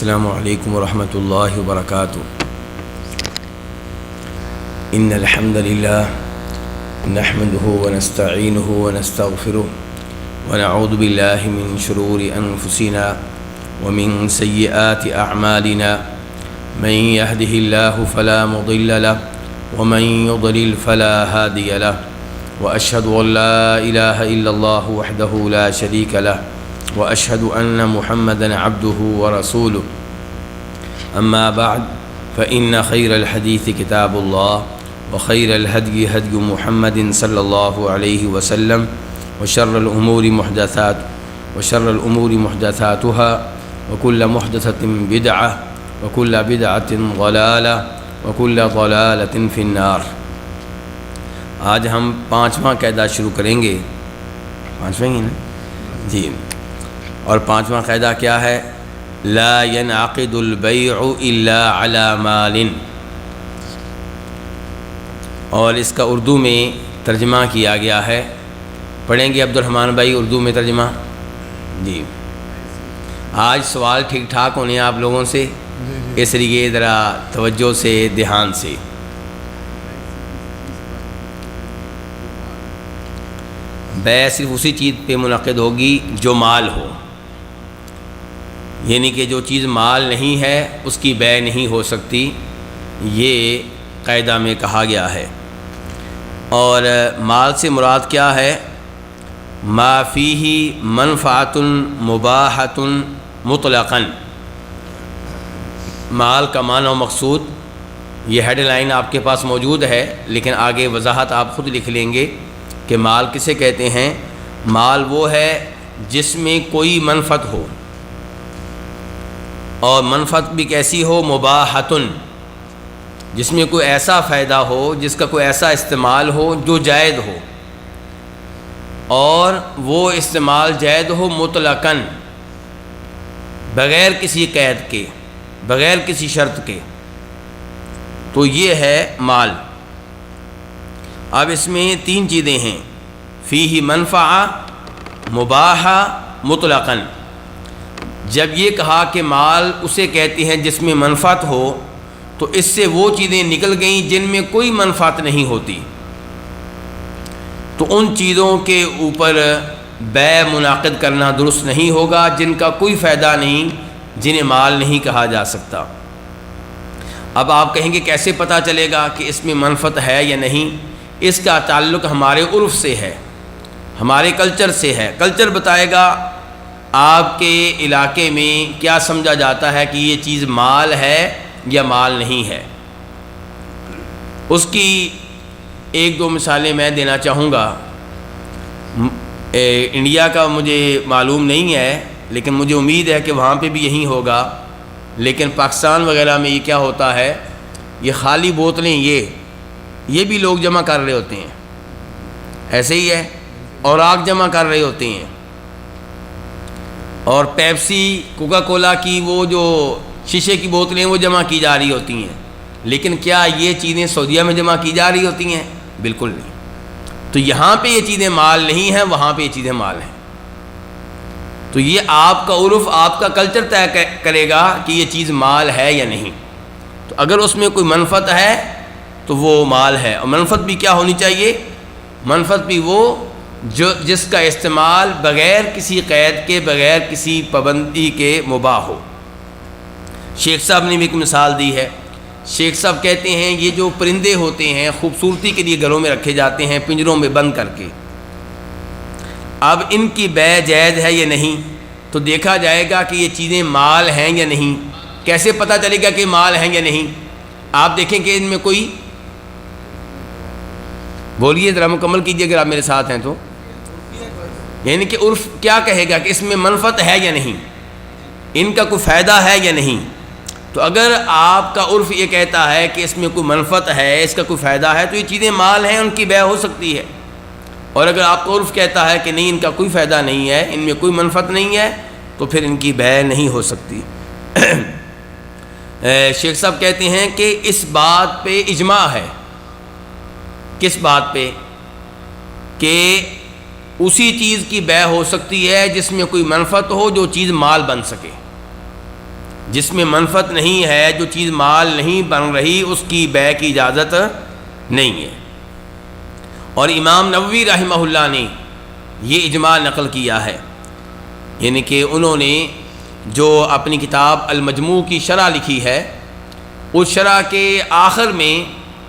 السلام علیکم ورحمۃ اللہ وبرکاتہ۔ ان الحمد للہ نحمده ونستعینه ونستغفره ونعوذ باللہ من شرور انفسنا ومن سیئات اعمالنا من يهده الله فلا مضل له ومن يضلل فلا هادي له واشهد ان لا اله الا الله وحده لا شريك له واشهد ان محمدا عبده ورسوله اما بعد فان خير الحديث كتاب الله وخير الهدي هدي محمد صلى الله عليه وسلم وشر الامور محدثاتها وكل محدثة بدعة وكل بدعة ضلالة وكل ضلالة في النار۔ آج ہم 5واں قاعدہ شروع کریں گے۔ 5واں ہی نا جی، اور 5واں قاعدہ کیا ہے؟ لا ينعقد البيع الا على مال، اور اس کا اردو میں ترجمہ کیا گیا ہے۔ پڑھیں گے عبد الرحمن بھائی اردو میں ترجمہ؟ جی، آج سوال ٹھیک ٹھاک ہونے ہیں آپ لوگوں سے، اس لیے ذرا توجہ سے دھیان سے۔ بیع صرف اسی چیز پہ منعقد ہوگی جو مال ہو، یعنی کہ جو چیز مال نہیں ہے اس کی بیع نہیں ہو سکتی، یہ قاعدہ میں کہا گیا ہے۔ اور مال سے مراد کیا ہے؟ ما فیہ منفعۃ مباحۃ مطلقاً، مال کا معنی و مقصود، یہ ہیڈ لائن آپ کے پاس موجود ہے، لیکن آگے وضاحت آپ خود لکھ لیں گے کہ مال کسے کہتے ہیں۔ مال وہ ہے جس میں کوئی منفعت ہو، اور منفعت بھی کیسی ہو؟ مباحۃن، جس میں کوئی ایسا فائدہ ہو، جس کا کوئی ایسا استعمال ہو جو جائز ہو، اور وہ استعمال جائز ہو مطلقاً، بغیر کسی قید کے، بغیر کسی شرط کے، تو یہ ہے مال۔ اب اس میں 3 چیزیں ہیں، فیہ منفعہ، مباحہ، مطلقاً۔ جب یہ کہا کہ مال اسے کہتے ہیں جس میں منفعت ہو، تو اس سے وہ چیزیں نکل گئیں جن میں کوئی منفعت نہیں ہوتی، تو ان چیزوں کے اوپر بیع منعقد کرنا درست نہیں ہوگا جن کا کوئی فائدہ نہیں، جنہیں مال نہیں کہا جا سکتا۔ اب آپ کہیں گے کیسے پتہ چلے گا کہ اس میں منفعت ہے یا نہیں؟ اس کا تعلق ہمارے عرف سے ہے، ہمارے کلچر سے ہے۔ کلچر بتائے گا آپ کے علاقے میں کیا سمجھا جاتا ہے کہ یہ چیز مال ہے یا مال نہیں ہے۔ اس کی 1-2 مثالیں میں دینا چاہوں گا۔ انڈیا کا مجھے معلوم نہیں ہے، لیکن مجھے امید ہے کہ وہاں پہ بھی یہی ہوگا، لیکن پاکستان وغیرہ میں یہ کیا ہوتا ہے، یہ خالی بوتلیں یہ بھی لوگ جمع کر رہے ہوتے ہیں، ایسے ہی ہے، اور آگ جمع کر رہے ہوتے ہیں، اور پیپسی، کوکا کولا کی وہ جو شیشے کی بوتلیں وہ جمع کی جا رہی ہوتی ہیں، لیکن کیا یہ چیزیں سعودیہ میں جمع کی جا رہی ہوتی ہیں؟ بالکل نہیں۔ تو یہاں پہ یہ چیزیں مال نہیں ہیں، وہاں پہ یہ چیزیں مال ہیں۔ تو یہ آپ کا عرف، آپ کا کلچر طے کرے گا کہ یہ چیز مال ہے یا نہیں۔ تو اگر اس میں کوئی منفعت ہے تو وہ مال ہے، اور منفعت بھی کیا ہونی چاہیے؟ منفعت بھی وہ جس کا استعمال بغیر کسی قید کے، بغیر کسی پابندی کے مباح ہو۔ شیخ صاحب نے بھی ایک مثال دی ہے۔ شیخ صاحب کہتے ہیں یہ جو پرندے ہوتے ہیں خوبصورتی کے لیے گھروں میں رکھے جاتے ہیں پنجروں میں بند کر کے، اب ان کی بیع جائز ہے یا نہیں؟ تو دیکھا جائے گا کہ یہ چیزیں مال ہیں یا نہیں۔ کیسے پتہ چلے گا کہ مال ہیں یا نہیں؟ آپ دیکھیں کہ ان میں کوئی، بولیے ذرا مکمل کیجئے اگر آپ میرے ساتھ ہیں تو، یعنی کہ عرف کیا کہے گا کہ اس میں منفعت ہے یا نہیں، ان کا کوئی فائدہ ہے یا نہیں۔ تو اگر آپ کا عرف یہ کہتا ہے کہ اس میں کوئی منفعت ہے، اس کا کوئی فائدہ ہے، تو یہ چیزیں مال ہیں، ان کی بیع ہو سکتی ہے۔ اور اگر آپ کا عرف کہتا ہے کہ نہیں، ان کا کوئی فائدہ نہیں ہے، ان میں کوئی منفعت نہیں ہے، تو پھر ان کی بیع نہیں ہو سکتی۔ شیخ صاحب کہتے ہیں کہ اس بات پہ اجماع ہے۔ کس بات پہ؟ کہ اسی چیز کی بیع ہو سکتی ہے جس میں کوئی منفعت ہو، جو چیز مال بن سکے۔ جس میں منفعت نہیں ہے، جو چیز مال نہیں بن رہی، اس کی بیع کی اجازت نہیں ہے۔ اور امام نووی رحمہ اللہ نے یہ اجماع نقل کیا ہے، یعنی کہ انہوں نے جو اپنی کتاب المجموع کی شرح لکھی ہے، اس شرح کے آخر میں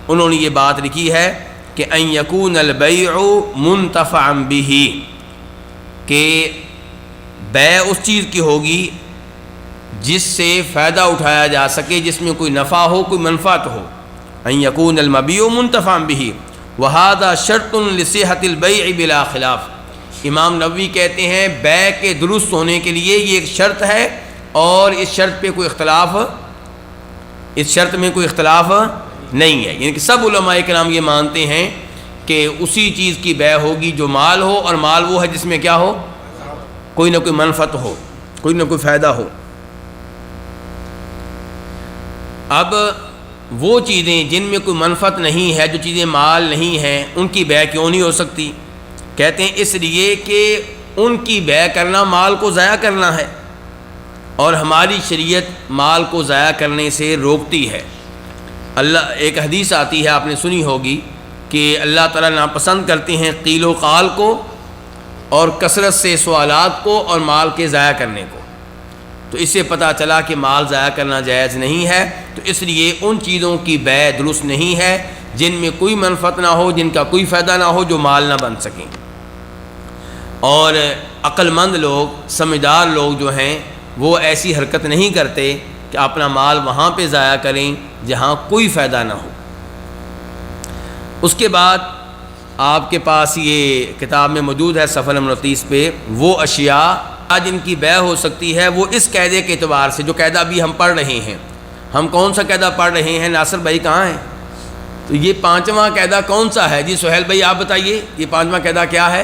انہوں نے یہ بات لکھی ہے کہ ان یکون البیع منتفعا بہ، کہ بیع اس چیز کی ہوگی جس سے فائدہ اٹھایا جا سکے، جس میں کوئی نفع ہو، کوئی منفعت ہو۔ ان یکون المبیع منتفعا بہ وہذا شرط لصحۃ البیع بلا خلاف۔ امام نووی کہتے ہیں بیع کے درست ہونے کے لیے یہ ایک شرط ہے، اور اس شرط پہ کوئی اختلاف، اس شرط میں کوئی اختلاف نہیں ہے، یعنی کہ سب علماء کرام یہ مانتے ہیں کہ اسی چیز کی بیع ہوگی جو مال ہو، اور مال وہ ہے جس میں کیا ہو، کوئی نہ کوئی منفعت ہو، کوئی نہ کوئی فائدہ ہو۔ اب وہ چیزیں جن میں کوئی منفعت نہیں ہے، جو چیزیں مال نہیں ہیں، ان کی بیع کیوں نہیں ہو سکتی؟ کہتے ہیں اس لیے کہ ان کی بیع کرنا مال کو ضائع کرنا ہے، اور ہماری شریعت مال کو ضائع کرنے سے روکتی ہے۔ ایک حدیث آتی ہے، آپ نے سنی ہوگی، کہ اللہ تعالیٰ ناپسند کرتے ہیں قیل و قال کو، اور کثرت سے سوالات کو، اور مال کے ضائع کرنے کو۔ تو اس سے پتہ چلا کہ مال ضائع کرنا جائز نہیں ہے، تو اس لیے ان چیزوں کی بیع درست نہیں ہے جن میں کوئی منفعت نہ ہو، جن کا کوئی فائدہ نہ ہو، جو مال نہ بن سکیں۔ اور عقل مند لوگ، سمجھدار لوگ جو ہیں، وہ ایسی حرکت نہیں کرتے کہ اپنا مال وہاں پہ ضائع کریں جہاں کوئی فائدہ نہ ہو۔ اس کے بعد آپ کے پاس یہ کتاب میں موجود ہے صفحہ نمبر 30 پہ، وہ اشیاء جن کی بیع ہو سکتی ہے، وہ اس قاعدے کے اعتبار سے، جو قاعدہ ابھی ہم پڑھ رہے ہیں۔ ہم کون سا قاعدہ پڑھ رہے ہیں؟ ناصر بھائی کہاں ہیں؟ تو یہ 5واں قاعدہ کون سا ہے جی؟ سہیل بھائی آپ بتائیے، یہ 5واں قاعدہ کیا ہے؟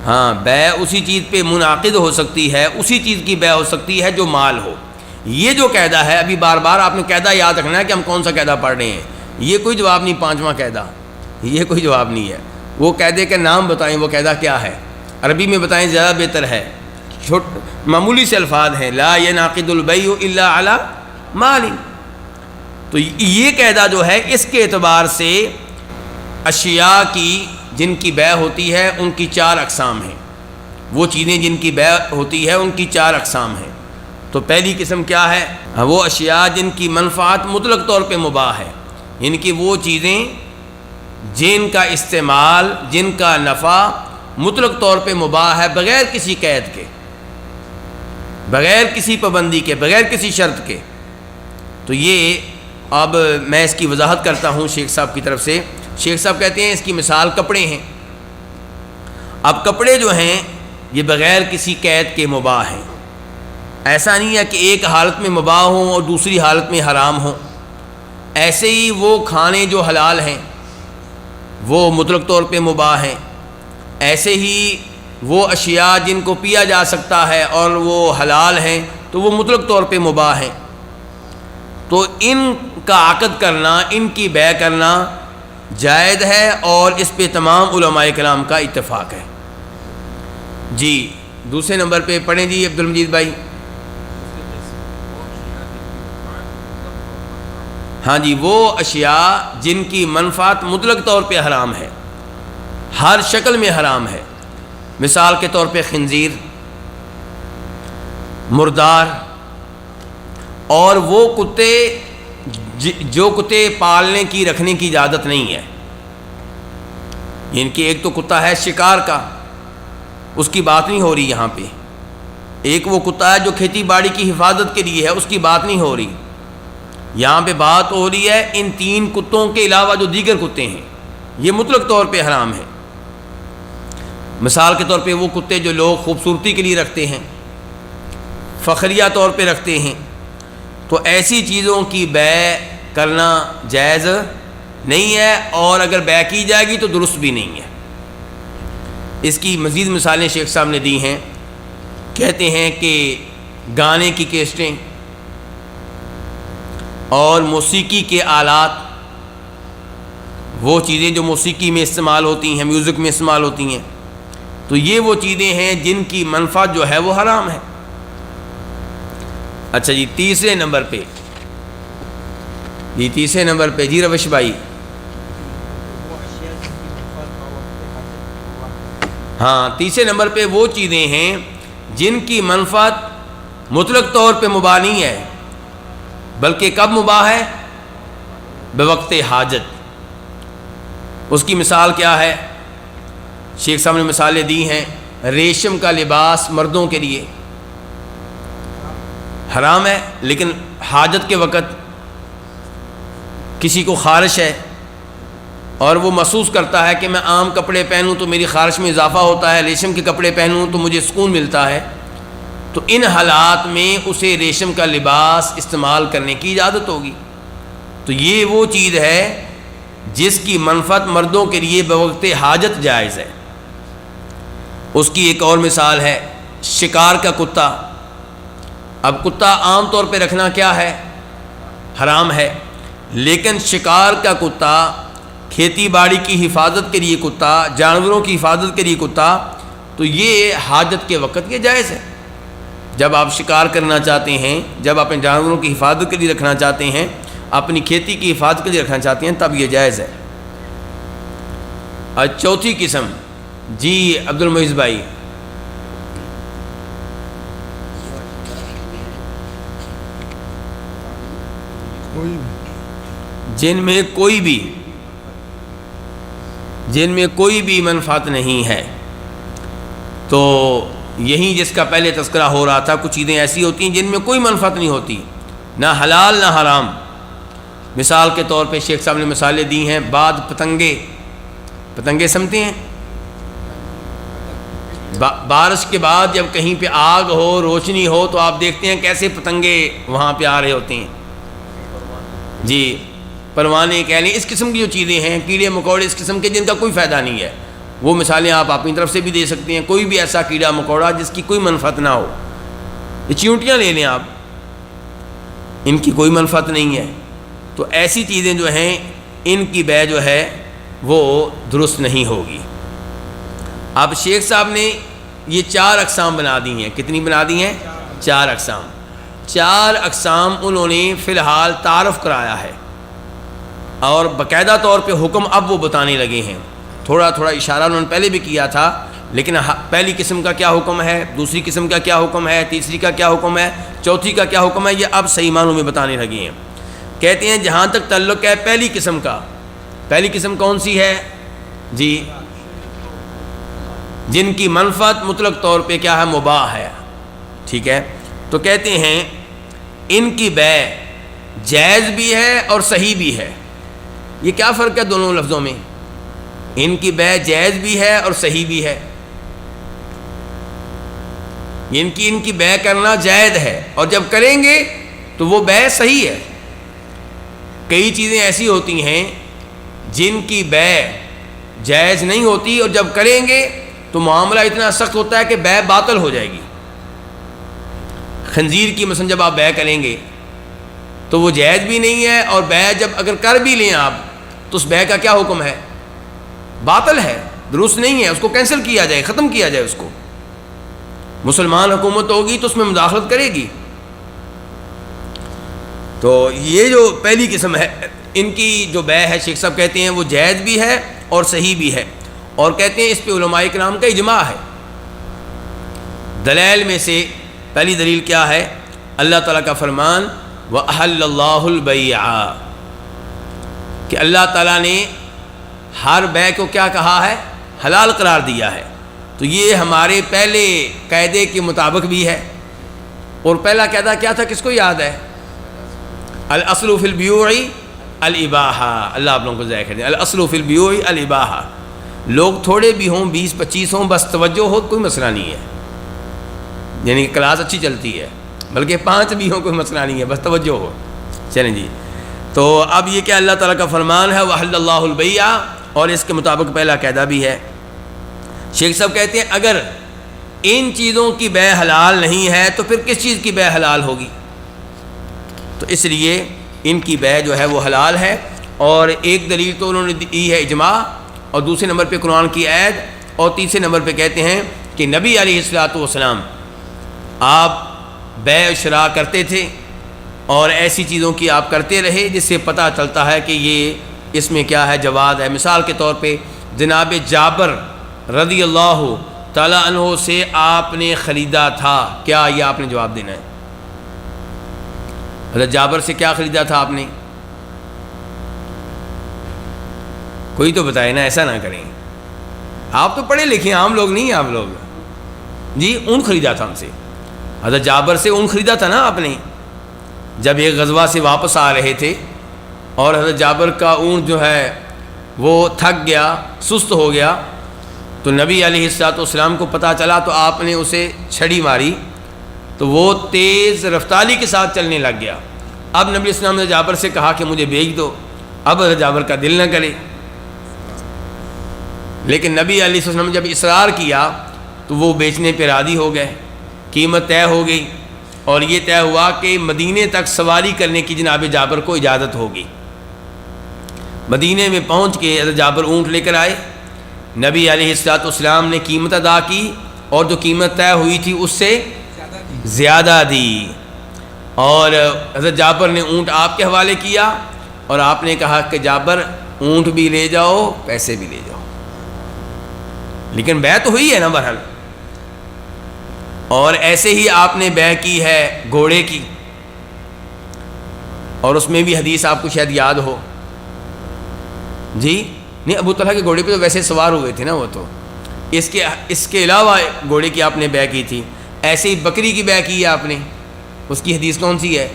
ہاں، بیع اسی چیز پہ منعقد ہو سکتی ہے، اسی چیز کی بیع ہو سکتی ہے جو مال ہو۔ یہ جو قاعدہ ہے، ابھی بار بار آپ نے قاعدہ یاد رکھنا ہے کہ ہم کون سا قاعدہ پڑھ رہے ہیں۔ یہ کوئی جواب نہیں، 5واں قاعدہ، یہ کوئی جواب نہیں ہے۔ وہ قاعدے کا نام بتائیں، وہ قاعدہ کیا ہے؟ عربی میں بتائیں، زیادہ بہتر ہے۔ معمولی سے الفاظ ہیں، لا ینعقد البیع الا علی مال۔ تو یہ قاعدہ جو ہے، اس کے اعتبار سے اشیاء کی جن کی بیع ہوتی ہے، ان کی 4 اقسام ہیں۔ وہ چیزیں جن کی بیع ہوتی ہے، ان کی 4 اقسام ہیں۔ تو پہلی قسم کیا ہے؟ وہ اشیاء جن کی منفعت مطلق طور پہ مباح ہے، یعنی کہ وہ چیزیں جن کا استعمال، جن کا نفع مطلق طور پہ مباح ہے، بغیر کسی قید کے، بغیر کسی پابندی کے، بغیر کسی شرط کے۔ تو یہ اب میں اس کی وضاحت کرتا ہوں شیخ صاحب کی طرف سے۔ شیخ صاحب کہتے ہیں اس کی مثال کپڑے ہیں۔ اب کپڑے جو ہیں یہ بغیر کسی قید کے مباح ہیں۔ ایسا نہیں ہے کہ ایک حالت میں مباح ہوں اور دوسری حالت میں حرام ہوں۔ ایسے ہی وہ کھانے جو حلال ہیں وہ مطلق طور پہ مباح ہیں، ایسے ہی وہ اشیاء جن کو پیا جا سکتا ہے اور وہ حلال ہیں تو وہ مطلق طور پہ مباح ہیں۔ تو ان کا عقد کرنا، ان کی بیع کرنا جائز ہے، اور اس پہ تمام علماء کرام کا اتفاق ہے۔ جی دوسرے نمبر پہ پڑھیں جی عبد المجید بھائی۔ ہاں جی، وہ اشیاء جن کی منفعت مطلق طور پہ حرام ہے، ہر شکل میں حرام ہے۔ مثال کے طور پہ خنزیر، مردار، اور وہ کتے جو کتے پالنے کی، رکھنے کی اجازت نہیں ہے۔ یعنی کہ ایک تو کتا ہے شکار کا، اس کی بات نہیں ہو رہی یہاں پہ۔ ایک وہ کتا ہے جو کھیتی باڑی کی حفاظت کے لیے ہے، اس کی بات نہیں ہو رہی۔ یہاں پہ بات ہو رہی ہے ان 3 کتوں کے علاوہ جو دیگر کتے ہیں، یہ مطلق طور پہ حرام ہے۔ مثال کے طور پہ وہ کتے جو لوگ خوبصورتی کے لیے رکھتے ہیں، فخریہ طور پہ رکھتے ہیں، تو ایسی چیزوں کی بیع کرنا جائز نہیں ہے، اور اگر بیع کی جائے گی تو درست بھی نہیں ہے۔ اس کی مزید مثالیں شیخ صاحب نے دی ہیں۔ کہتے ہیں کہ گانے کی کیسٹیں اور موسیقی کے آلات، وہ چیزیں جو موسیقی میں استعمال ہوتی ہیں، میوزک میں استعمال ہوتی ہیں، تو یہ وہ چیزیں ہیں جن کی منفعت جو ہے وہ حرام ہے۔ اچھا جی تیسرے نمبر پہ جی روش بھائی، ہاں تیسرے نمبر پہ وہ چیزیں ہیں جن کی منفعت مطلق طور پہ مباح نہیں ہے، بلکہ کب مباح ہے؟ بوقت حاجت۔ اس کی مثال کیا ہے؟ شیخ صاحب نے مثالیں دی ہیں۔ ریشم کا لباس مردوں کے لیے حرام ہے، لیکن حاجت کے وقت کسی کو خارش ہے اور وہ محسوس کرتا ہے کہ میں عام کپڑے پہنوں تو میری خارش میں اضافہ ہوتا ہے، ریشم کے کپڑے پہنوں تو مجھے سکون ملتا ہے، تو ان حالات میں اسے ریشم کا لباس استعمال کرنے کی اجازت ہوگی۔ تو یہ وہ چیز ہے جس کی منفعت مردوں کے لیے بوقت حاجت جائز ہے۔ اس کی ایک اور مثال ہے شکار کا کتا۔ اب کتا عام طور پہ رکھنا کیا ہے؟ حرام ہے، لیکن شکار کا کتا، کھیتی باڑی کی حفاظت کے لیے کتا، جانوروں کی حفاظت کے لیے کتا، تو یہ حاجت کے وقت یہ جائز ہے۔ جب آپ شکار کرنا چاہتے ہیں، جب اپنے جانوروں کی حفاظت کے لیے رکھنا چاہتے ہیں، اپنی کھیتی کی حفاظت کے لیے رکھنا چاہتے ہیں، تب یہ جائز ہے۔ اور چوتھی قسم جی عبد المعیز بھائی، جن میں کوئی بھی منفعت نہیں ہے، تو یہی جس کا پہلے تذکرہ ہو رہا تھا، کچھ چیزیں ایسی ہوتی ہیں جن میں کوئی منفعت نہیں ہوتی، نہ حلال نہ حرام۔ مثال کے طور پہ شیخ صاحب نے مثالیں دی ہیں، بعد پتنگے سمجھتے ہیں؟ بارش کے بعد جب کہیں پہ آگ ہو، روشنی ہو، تو آپ دیکھتے ہیں کیسے پتنگے وہاں پہ آ رہے ہوتے ہیں جی، پروانے کہہ لیں، اس قسم کی جو چیزیں ہیں، کیڑے مکوڑے اس قسم کے جن کا کوئی فائدہ نہیں ہے، وہ مثالیں آپ اپنی طرف سے بھی دے سکتے ہیں۔ کوئی بھی ایسا کیڑا مکوڑا جس کی کوئی منفعت نہ ہو، یہ چیونٹیاں لے لیں آپ، ان کی کوئی منفعت نہیں ہے، تو ایسی چیزیں جو ہیں ان کی بیع جو ہے وہ درست نہیں ہوگی۔ اب شیخ صاحب نے یہ 4 اقسام بنا دی ہیں۔ کتنی بنا دی ہیں؟ 4 اقسام۔ 4 اقسام انہوں نے فی الحال تعارف کرایا ہے، اور باقاعدہ طور پہ حکم اب وہ بتانے لگے ہیں۔ تھوڑا تھوڑا اشارہ انہوں نے پہلے بھی کیا تھا، لیکن پہلی قسم کا کیا حکم ہے، دوسری قسم کا کیا حکم ہے، تیسری کا کیا حکم ہے، چوتھی کا کیا حکم ہے، یہ اب صحیح معنوں میں بتانے لگے ہیں۔ کہتے ہیں جہاں تک تعلق ہے پہلی قسم کا، پہلی قسم کون سی ہے جی؟ جن کی منفعت مطلق طور پہ کیا ہے؟ مباح ہے، ٹھیک ہے۔ تو کہتے ہیں ان کی بیع جائز بھی ہے اور صحیح بھی ہے۔ یہ کیا فرق ہے دونوں لفظوں میں؟ ان کی بیع جائز بھی ہے اور صحیح بھی ہے۔ ان کی بیع کرنا جائز ہے، اور جب کریں گے تو وہ بیع صحیح ہے۔ کئی چیزیں ایسی ہوتی ہیں جن کی بیع جائز نہیں ہوتی، اور جب کریں گے تو معاملہ اتنا سخت ہوتا ہے کہ بیع باطل ہو جائے گی۔ خنزیر کی مثلا جب آپ بیع کریں گے تو وہ جائز بھی نہیں ہے، اور بیع جب اگر کر بھی لیں آپ تو اس بیع کا کیا حکم ہے؟ باطل ہے، درست نہیں ہے، اس کو کینسل کیا جائے، ختم کیا جائے اس کو۔ مسلمان حکومت ہوگی تو اس میں مداخلت کرے گی۔ تو یہ جو پہلی قسم ہے، ان کی جو بیع ہے شیخ صاحب کہتے ہیں وہ جائز بھی ہے اور صحیح بھی ہے، اور کہتے ہیں اس پہ علماء کرام کا اجماع ہے۔ دلائل میں سے پہلی دلیل کیا ہے؟ اللہ تعالیٰ کا فرمان وَأَحَلَّ اللَّهُ الْبَيْعَ، کہ اللہ تعالیٰ نے ہر بیع کو کیا کہا ہے؟ حلال قرار دیا ہے۔ تو یہ ہمارے پہلے قاعدے کے مطابق بھی ہے، اور پہلا قاعدہ کیا تھا، کس کو یاد ہے؟ الاصل فی البیوع الاباحہ۔ اللہ آپ لوگوں کو ذائقہ دیں، الاصل فی البیوع الاباحہ۔ لوگ تھوڑے بھی ہوں، 20-25 ہوں، بس توجہ ہو، کوئی مسئلہ نہیں ہے، یعنی کلاس اچھی چلتی ہے، بلکہ 5 بھی ہوں کوئی مسئلہ نہیں ہے، بس توجہ ہو۔ چلیں جی، تو اب یہ کہ اللہ تعالیٰ کا فرمان ہے وَأَحَلَّ اللَّهُ الْبَيْعَ، اور اس کے مطابق پہلا قاعدہ بھی ہے۔ شیخ صاحب کہتے ہیں اگر ان چیزوں کی بیع حلال نہیں ہے تو پھر کس چیز کی بیع حلال ہوگی؟ تو اس لیے ان کی بیع جو ہے وہ حلال ہے، اور ایک دلیل تو انہوں نے دی ہے اجماع، اور دوسرے نمبر پہ قرآن کی آیت اور تیسرے نمبر پہ کہتے ہیں کہ نبی علیہ الصلوۃ والسلام آپ بیع و شراء کرتے تھے اور ایسی چیزوں کی آپ کرتے رہے جس سے پتہ چلتا ہے کہ یہ اس میں کیا ہے جواز ہے. مثال کے طور پہ جناب جابر رضی اللہ تعالیٰ عنہ سے آپ نے خریدا تھا، کیا یہ آپ نے جواب دینا ہے؟ حضرت جابر سے کیا خریدا تھا آپ نے؟ کوئی تو بتائے نا، ایسا نہ کریں. آپ تو پڑھے لکھے عام لوگ نہیں ہیں آپ لوگ. جی اون خریدا تھا ہم سے، حضرت جابر سے اون خریدا تھا نا آپ نے. جب ایک غزوہ سے واپس آ رہے تھے اور حضرت جابر کا اونٹ جو ہے وہ تھک گیا، سست ہو گیا، تو نبی علیہ الصلوۃ والسلام کو پتہ چلا تو آپ نے اسے چھڑی ماری تو وہ تیز رفتاری کے ساتھ چلنے لگ گیا. اب نبی علیہ السلام نے جابر سے کہا کہ مجھے بیچ دو. اب حضرت جابر کا دل نہ کرے، لیکن نبی علیہ السلام نے جب اصرار کیا تو وہ بیچنے پہ راضی ہو گئے. قیمت طے ہو گئی اور یہ طے ہوا کہ مدینے تک سواری کرنے کی جناب جابر کو اجازت ہوگی. مدینے میں پہنچ کے حضرت جابر اونٹ لے کر آئے. نبی علیہ الصلوۃ والسلام نے قیمت ادا کی اور جو قیمت طے ہوئی تھی اس سے زیادہ دی، اور حضرت جابر نے اونٹ آپ کے حوالے کیا اور آپ نے کہا کہ جابر اونٹ بھی لے جاؤ، پیسے بھی لے جاؤ. لیکن بیع تو ہوئی ہے نا بہرحال. اور ایسے ہی آپ نے بیع کی ہے گھوڑے کی، اور اس میں بھی حدیث آپ کو شاید یاد ہو. جی نہیں، ابو طلحہ کے گھوڑے پہ تو ویسے سوار ہوئے تھے نا وہ تو. اس کے علاوہ گھوڑے کی آپ نے بیع کی تھی. ایسے ہی بکری کی بیع کی ہے آپ نے. اس کی حدیث کون سی ہے؟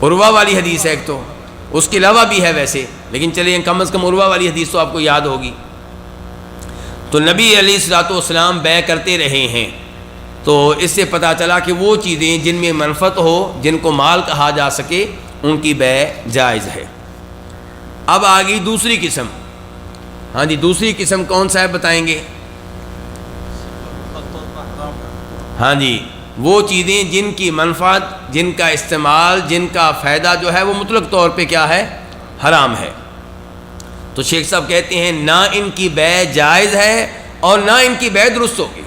عروہ والی حدیث ہے ایک تو، اس کے علاوہ بھی ہے ویسے، لیکن چلیے کم از کم عروہ والی حدیث تو آپ کو یاد ہوگی. تو نبی علیہ الصلوۃ والسلام بیع کرتے رہے ہیں. تو اس سے پتہ چلا کہ وہ چیزیں جن میں منفعت ہو، جن کو مال کہا جا سکے، ان کی بیع جائز ہے. اب آ گئی دوسری قسم. ہاں جی، دوسری قسم کون سا ہے بتائیں گے؟ ہاں جی، وہ چیزیں جن کی منفعت، جن کا استعمال، جن کا فائدہ جو ہے وہ مطلق طور پہ کیا ہے؟ حرام ہے. تو شیخ صاحب کہتے ہیں نہ ان کی بیع جائز ہے اور نہ ان کی بیع درست ہوگی.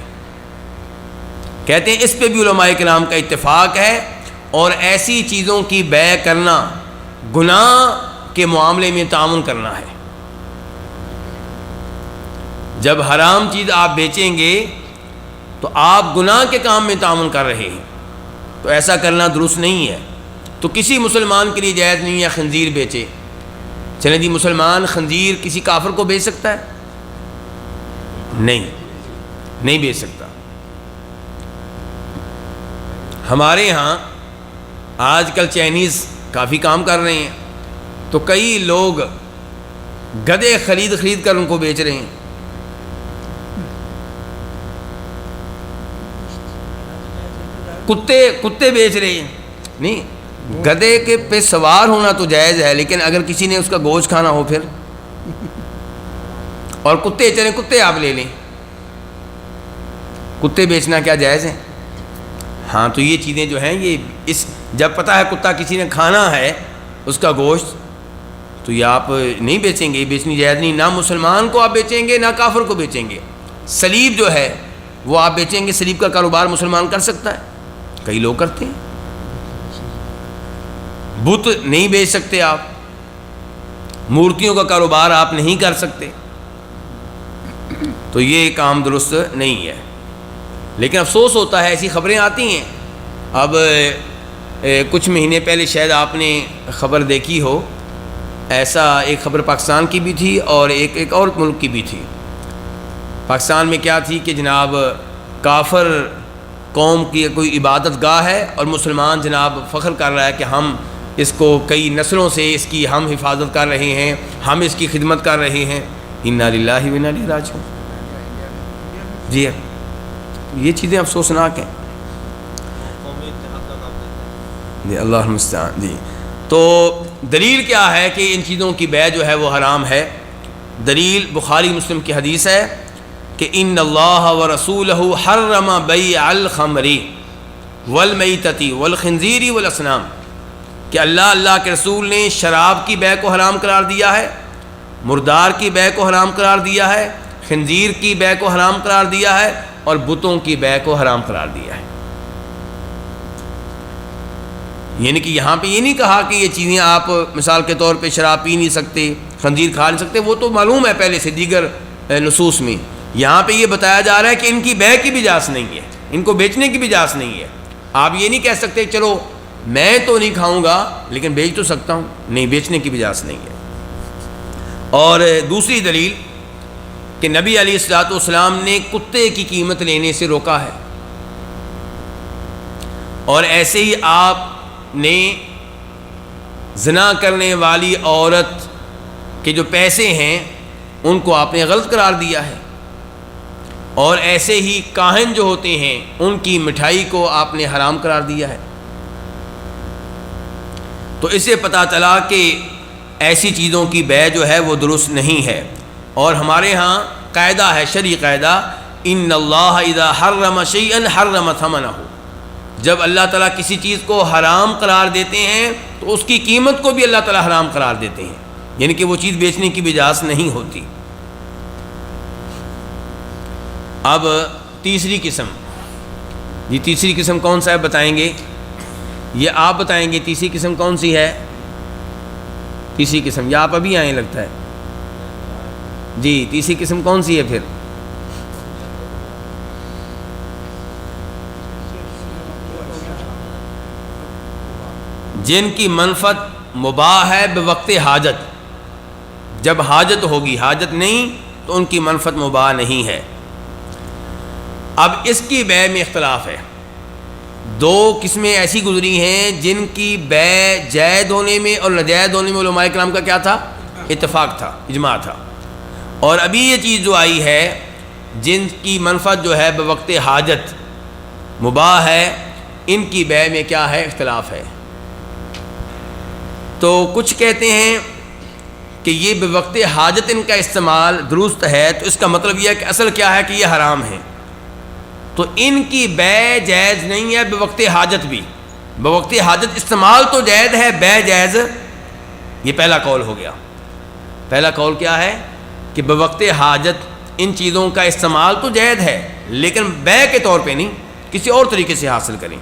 کہتے ہیں اس پہ بھی علماء کرام کا اتفاق ہے، اور ایسی چیزوں کی بیع کرنا گناہ کے معاملے میں تعاون کرنا ہے. جب حرام چیز آپ بیچیں گے تو آپ گناہ کے کام میں تعاون کر رہے ہیں، تو ایسا کرنا درست نہیں ہے. تو کسی مسلمان کے لیے جائز نہیں ہے خنزیر بیچے. چلیں جی، مسلمان خنزیر کسی کافر کو بیچ سکتا ہے؟ نہیں بیچ سکتا. ہمارے ہاں آج کل چائنیز کافی کام کر رہے ہیں، تو کئی لوگ گدھے خرید کر ان کو بیچ رہے ہیں. کتے بیچ رہے ہیں. نہیں، گدھے کے پہ سوار ہونا تو جائز ہے، لیکن اگر کسی نے اس کا گوشت کھانا ہو پھر، اور کتے چلیں کتے آپ لے لیں، کتے بیچنا کیا جائز ہے؟ ہاں، تو یہ چیزیں جو ہیں یہ جب پتہ ہے کتا کسی نے کھانا ہے اس کا گوشت، تو یہ آپ نہیں بیچیں گے، یہ بیچنی جائز نہیں. نہ مسلمان کو آپ بیچیں گے نہ کافر کو بیچیں گے. سلیب جو ہے وہ آپ بیچیں گے، سلیب کا کاروبار مسلمان کر سکتا ہے، کئی لوگ کرتے ہیں. بت نہیں بیچ سکتے آپ، مورتیوں کا کاروبار آپ نہیں کر سکتے، تو یہ کام درست نہیں ہے. لیکن افسوس ہوتا ہے ایسی خبریں آتی ہیں. اب کچھ مہینے پہلے شاید آپ نے خبر دیکھی ہو، ایسا ایک خبر پاکستان کی بھی تھی اور ایک اور ملک کی بھی تھی. پاکستان میں کیا تھی کہ جناب کافر قوم کی کوئی عبادت گاہ ہے اور مسلمان جناب فخر کر رہا ہے کہ ہم اس کو کئی نسلوں سے اس کی ہم حفاظت کر رہے ہیں، ہم اس کی خدمت کر رہے ہیں. انا للہ و انا الیہ راجعون. جی یہ چیزیں افسوسناک ہیں. جی اللہ المستعان. جی تو دلیل کیا ہے کہ ان چیزوں کی بیع جو ہے وہ حرام ہے؟ دلیل بخاری مسلم کی حدیث ہے کہ ان اللہ ورسولہ حرم بیع الخمر والمیتۃ والخنزیر والاصنام، کہ اللہ کے رسول نے شراب کی بیع کو حرام قرار دیا ہے، مردار کی بیع کو حرام قرار دیا ہے، خنزیر کی بیع کو حرام قرار دیا ہے اور بتوں کی بیع کو حرام قرار دیا ہے. یعنی کہ یہاں پہ یہ نہیں کہا کہ یہ چیزیں آپ مثال کے طور پہ شراب پی نہیں سکتے، خنزیر کھا نہیں سکتے، وہ تو معلوم ہے پہلے سے دیگر نصوص میں. یہاں پہ یہ بتایا جا رہا ہے کہ ان کی بیع کی بھی اجازت نہیں ہے، ان کو بیچنے کی بھی اجازت نہیں ہے. آپ یہ نہیں کہہ سکتے چلو میں تو نہیں کھاؤں گا لیکن بیچ تو سکتا ہوں، نہیں، بیچنے کی بھی اجازت نہیں ہے. اور دوسری دلیل کہ نبی علیہ الصلوۃ والسلام نے کتے کی قیمت لینے سے روکا ہے، اور ایسے ہی آپ نے زنا کرنے والی عورت کے جو پیسے ہیں ان کو آپ نے غلط قرار دیا ہے، اور ایسے ہی کاہن جو ہوتے ہیں ان کی مٹھائی کو آپ نے حرام قرار دیا ہے. تو اس سے پتہ چلا کہ ایسی چیزوں کی بیع جو ہے وہ درست نہیں ہے. اور ہمارے ہاں قاعدہ ہے، شرعی قاعدہ، ان اللہ اذا حرم شیئا حرم ثمنہ، جب اللہ تعالیٰ کسی چیز کو حرام قرار دیتے ہیں تو اس کی قیمت کو بھی اللہ تعالیٰ حرام قرار دیتے ہیں، یعنی کہ وہ چیز بیچنے کی بھی اجازت نہیں ہوتی. اب تیسری قسم، یہ تیسری قسم کون سا ہے بتائیں گے؟ یہ آپ بتائیں گے تیسری قسم کون سی ہے؟ تیسری قسم یا آپ ابھی آئیں لگتا ہے جی، تیسری قسم کون سی ہے پھر؟ جن کی منفعت مباح ہے بوقت حاجت، جب حاجت ہوگی، حاجت نہیں تو ان کی منفعت مباح نہیں ہے. اب اس کی بیع میں اختلاف ہے. دو قسمیں ایسی گزری ہیں جن کی بیع جائز ہونے میں اور ناجائز ہونے میں علماء کرام کا کیا تھا؟ اتفاق تھا، اجماع تھا. اور ابھی یہ چیز جو آئی ہے جن کی منفعت جو ہے بوقت حاجت مباح ہے، ان کی بیع میں کیا ہے؟ اختلاف ہے. تو کچھ کہتے ہیں کہ یہ بوقت حاجت ان کا استعمال درست ہے، تو اس کا مطلب یہ ہے کہ اصل کیا ہے کہ یہ حرام ہے، تو ان کی بیع جائز نہیں ہے بوقت حاجت بھی. بوقت حاجت استعمال تو جائز ہے، بیع جائز. یہ پہلا قول ہو گیا. پہلا قول کیا ہے کہ بوقت حاجت ان چیزوں کا استعمال تو جائز ہے لیکن بیع کے طور پہ نہیں، کسی اور طریقے سے حاصل کریں.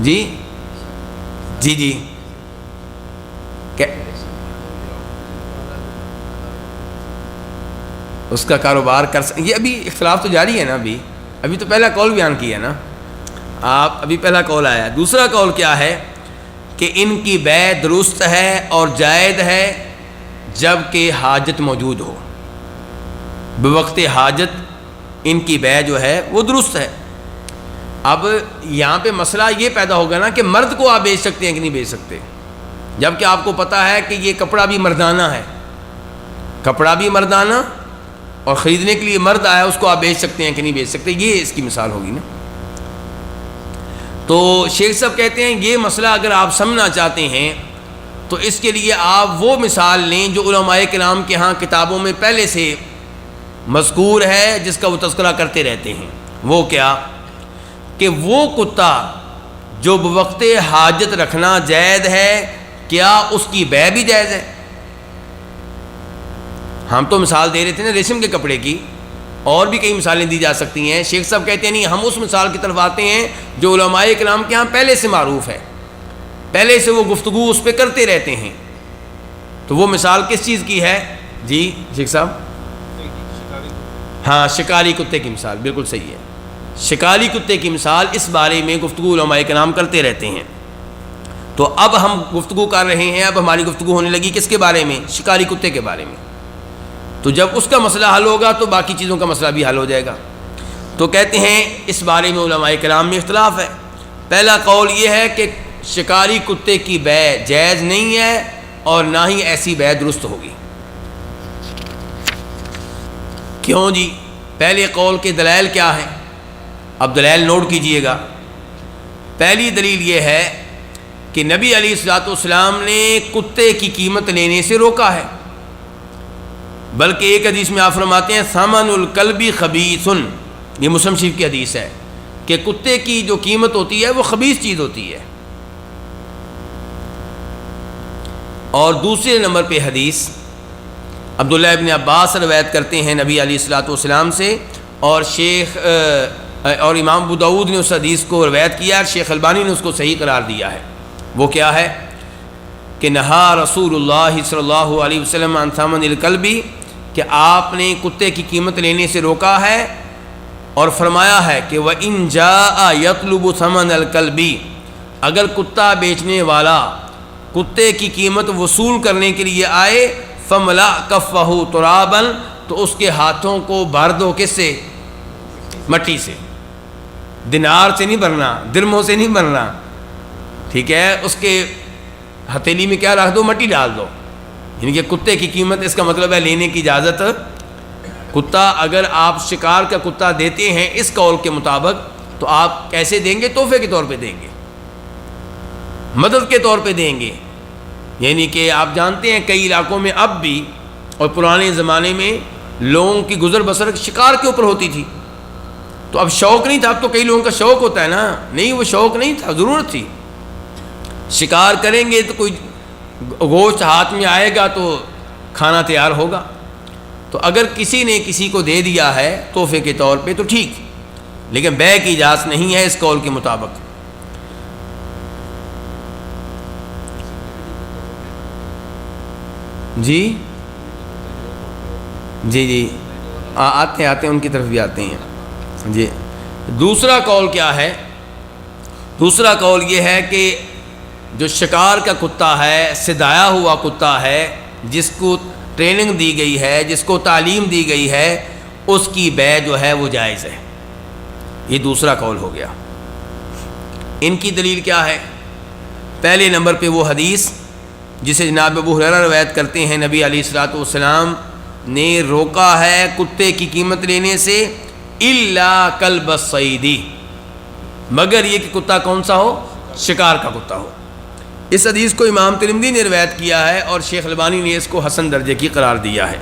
جی جی جی اس کا کاروبار کر یہ ابھی اختلاف تو جاری ہے نا، ابھی تو پہلا قول بیان کیا ہے نا آپ، ابھی پہلا قول آیا. دوسرا قول کیا ہے کہ ان کی بیع درست ہے اور جائز ہے جب کہ حاجت موجود ہو. بوقت حاجت ان کی بیع جو ہے وہ درست ہے. اب یہاں پہ مسئلہ یہ پیدا ہوگا نا کہ مرد کو آپ بیچ سکتے ہیں کہ نہیں بیچ سکتے، جب کہ آپ کو پتہ ہے کہ یہ کپڑا بھی مردانہ ہے، کپڑا بھی مردانہ اور خریدنے کے لیے مرد آیا، اس کو آپ بیچ سکتے ہیں کہ نہیں بیچ سکتے. یہ اس کی مثال ہوگی نا. تو شیخ صاحب کہتے ہیں یہ مسئلہ اگر آپ سمجھنا چاہتے ہیں تو اس کے لیے آپ وہ مثال لیں جو علماء کرام کے ہاں کتابوں میں پہلے سے مذکور ہے، جس کا وہ تذکرہ کرتے رہتے ہیں. وہ کیا کہ وہ کتا جو بوقت حاجت رکھنا جائز ہے، کیا اس کی بیع بھی جائز ہے؟ ہم تو مثال دے رہے تھے نا ریشم کے کپڑے کی، اور بھی کئی مثالیں دی جا سکتی ہیں. شیخ صاحب کہتے ہیں نہیں، ہم اس مثال کی طرف آتے ہیں جو علماء کرام کے ہاں پہلے سے معروف ہے، پہلے سے وہ گفتگو اس پہ کرتے رہتے ہیں. تو وہ مثال کس چیز کی ہے؟ جی شیخ صاحب، ہاں شکاری کتے کی مثال، بالکل صحیح ہے. شکاری کتے کی مثال، اس بارے میں گفتگو علماء کرام کرتے رہتے ہیں. تو اب ہم گفتگو کر رہے ہیں، اب ہماری گفتگو ہونے لگی کس کے بارے میں؟ شکاری کتے کے بارے میں. تو جب اس کا مسئلہ حل ہوگا تو باقی چیزوں کا مسئلہ بھی حل ہو جائے گا. تو کہتے ہیں اس بارے میں علماء کرام میں اختلاف ہے. پہلا قول یہ ہے کہ شکاری کتے کی بیع جائز نہیں ہے اور نہ ہی ایسی بیع درست ہوگی. کیوں جی؟ پہلے قول کے دلائل کیا ہیں؟ اب دلائل نوٹ کیجئے گا. پہلی دلیل یہ ہے کہ نبی علیہ الصلوۃ والسلام نے کتے کی قیمت لینے سے روکا ہے. بلکہ ایک حدیث میں آپ فرماتے ہیں ثمن الکلب خبیث، یہ مسلم شریف کی حدیث ہے کہ کتے کی جو قیمت ہوتی ہے وہ خبیث چیز ہوتی ہے. اور دوسرے نمبر پہ حدیث عبداللہ ابن عباس روایت کرتے ہیں نبی علیہ الصلوۃ والسلام سے، اور اور امام ابو داؤد نے اس حدیث کو روایت کیا ہے، شیخ البانی نے اس کو صحیح قرار دیا ہے۔ وہ کیا ہے کہ نہا رسول اللہ صلی اللہ علیہ وسلم عن ثمن الکلب، کہ آپ نے کتے کی قیمت لینے سے روکا ہے، اور فرمایا ہے کہ وَإِن جَاءَ يَطْلُبُ ثَمَنَ الْكَلْبِ، اگر کتا بیچنے والا کتے کی قیمت وصول کرنے کے لیے آئے، فَمْلَأْ كَفَّهُ تُرَابًا، تو اس کے ہاتھوں کو بھر دو، کس سے؟ مٹی سے، دینار سے نہیں بھرنا، درموں سے نہیں بھرنا، ٹھیک ہے، اس کے ہتھیلی میں کیا رکھ دو؟ مٹی ڈال دو، یعنی کہ کتے کی قیمت، اس کا مطلب ہے لینے کی اجازت۔ کتا اگر آپ شکار کا کتا دیتے ہیں اس قول کے مطابق، تو آپ کیسے دیں گے؟ تحفے کے طور پہ دیں گے، مدد کے طور پہ دیں گے، یعنی کہ آپ جانتے ہیں کئی علاقوں میں اب بھی اور پرانے زمانے میں لوگوں کی گزر بسر شکار کے اوپر ہوتی تھی، تو اب شوق نہیں تھا، اب تو کئی لوگوں کا شوق ہوتا ہے نا، نہیں وہ شوق نہیں تھا، ضرورت تھی۔ شکار کریں گے تو کوئی گوشت ہاتھ میں آئے گا تو کھانا تیار ہوگا، تو اگر کسی نے کسی کو دے دیا ہے تحفے کے طور پہ تو ٹھیک، لیکن بیع کی اجازت نہیں ہے اس قول کے مطابق۔ جی جی جی آتے ہیں ان کی طرف بھی آتے ہیں۔ جی دوسرا قول کیا ہے؟ دوسرا قول یہ ہے کہ جو شکار کا کتا ہے، سدایا ہوا کتا ہے، جس کو ٹریننگ دی گئی ہے، جس کو تعلیم دی گئی ہے، اس کی بیع جو ہے وہ جائز ہے۔ یہ دوسرا قول ہو گیا۔ ان کی دلیل کیا ہے؟ پہلے نمبر پہ وہ حدیث جسے جناب ابو ہریرہ روایت کرتے ہیں، نبی علیہ الصلوۃ والسلام نے روکا ہے کتے کی قیمت لینے سے، الا کلب الصید، مگر یہ کہ کتا کون سا ہو؟ شکار کا کتا ہو۔ اس حدیث کو امام ترمذی نے روایت کیا ہے، اور شیخ البانی نے اس کو حسن درجے کی قرار دیا ہے۔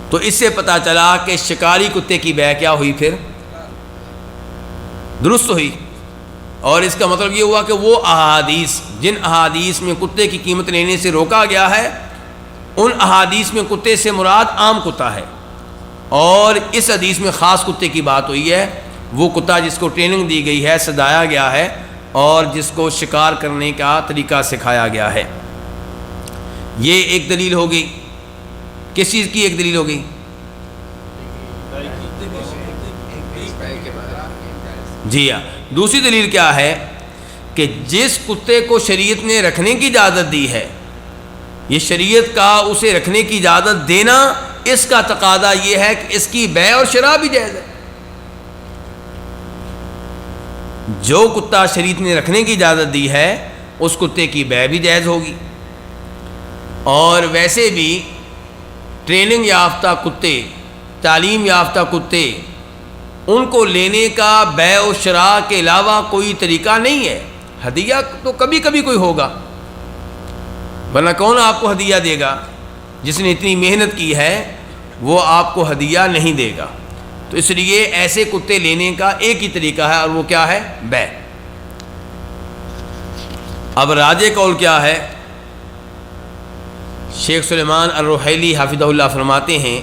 تو اس سے پتہ چلا کہ شکاری کتے کی بیع کیا ہوئی؟ پھر درست ہوئی، اور اس کا مطلب یہ ہوا کہ وہ احادیث، جن احادیث میں کتے کی قیمت لینے سے روکا گیا ہے، ان احادیث میں کتے سے مراد عام کتا ہے، اور اس حدیث میں خاص کتے کی بات ہوئی ہے، وہ کتا جس کو ٹریننگ دی گئی ہے، سدایا گیا ہے، اور جس کو شکار کرنے کا طریقہ سکھایا گیا ہے۔ یہ ایک دلیل ہوگی۔ کس چیز کی ایک دلیل ہوگی؟ جی ہاں، دوسری دلیل کیا ہے کہ جس کتے کو شریعت نے رکھنے کی اجازت دی ہے، یہ شریعت کا اسے رکھنے کی اجازت دینا، اس کا تقاضا یہ ہے کہ اس کی بیع اور شراء بھی جائز ہے۔ جو کتا شریعت نے رکھنے کی اجازت دی ہے، اس کتے کی بیع بھی جائز ہوگی۔ اور ویسے بھی ٹریننگ یافتہ کتے، تعلیم یافتہ کتے، ان کو لینے کا بیع و شراء کے علاوہ کوئی طریقہ نہیں ہے۔ ہدیہ تو کبھی کبھی کوئی ہوگا، ورنہ کون آپ کو ہدیہ دے گا؟ جس نے اتنی محنت کی ہے وہ آپ کو ہدیہ نہیں دے گا۔ تو اس لیے ایسے کتے لینے کا ایک ہی طریقہ ہے، اور وہ کیا ہے؟ بیع۔ اب راجح قول کیا ہے؟ شیخ سلیمان الرحیلی حافظہ اللہ فرماتے ہیں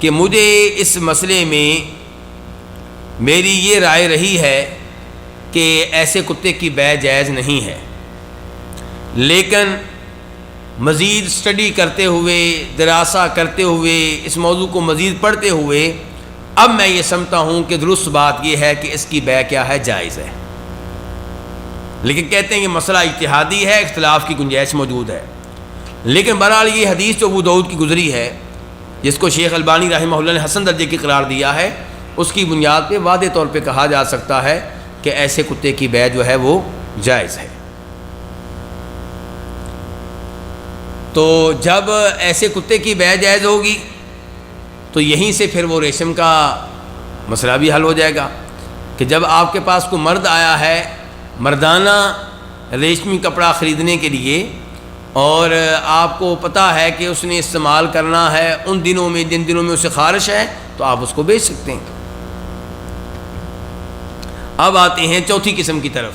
کہ مجھے اس مسئلے میں میری یہ رائے رہی ہے کہ ایسے کتے کی بیع جائز نہیں ہے، لیکن مزید اسٹڈی کرتے ہوئے، دراسہ کرتے ہوئے، اس موضوع کو مزید پڑھتے ہوئے، اب میں یہ سمجھتا ہوں کہ درست بات یہ ہے کہ اس کی بیع کیا ہے؟ جائز ہے۔ لیکن کہتے ہیں کہ مسئلہ اجتہادی ہے، اختلاف کی گنجائش موجود ہے، لیکن بہرحال یہ حدیث جو ابو داؤد کی گزری ہے، جس کو شیخ البانی رحمہ اللہ نے حسن درجے کی قرار دیا ہے، اس کی بنیاد پہ واضح طور پہ کہا جا سکتا ہے کہ ایسے کتے کی بیع جو ہے وہ جائز ہے۔ تو جب ایسے کتے کی بیع جائز ہوگی تو یہیں سے پھر وہ ریشم کا مسئلہ بھی حل ہو جائے گا کہ جب آپ کے پاس کوئی مرد آیا ہے مردانہ ریشمی کپڑا خریدنے کے لیے، اور آپ کو پتہ ہے کہ اس نے استعمال کرنا ہے ان دنوں میں جن دنوں میں اسے خارش ہے، تو آپ اس کو بیچ سکتے ہیں۔ اب آتے ہیں چوتھی قسم کی طرف،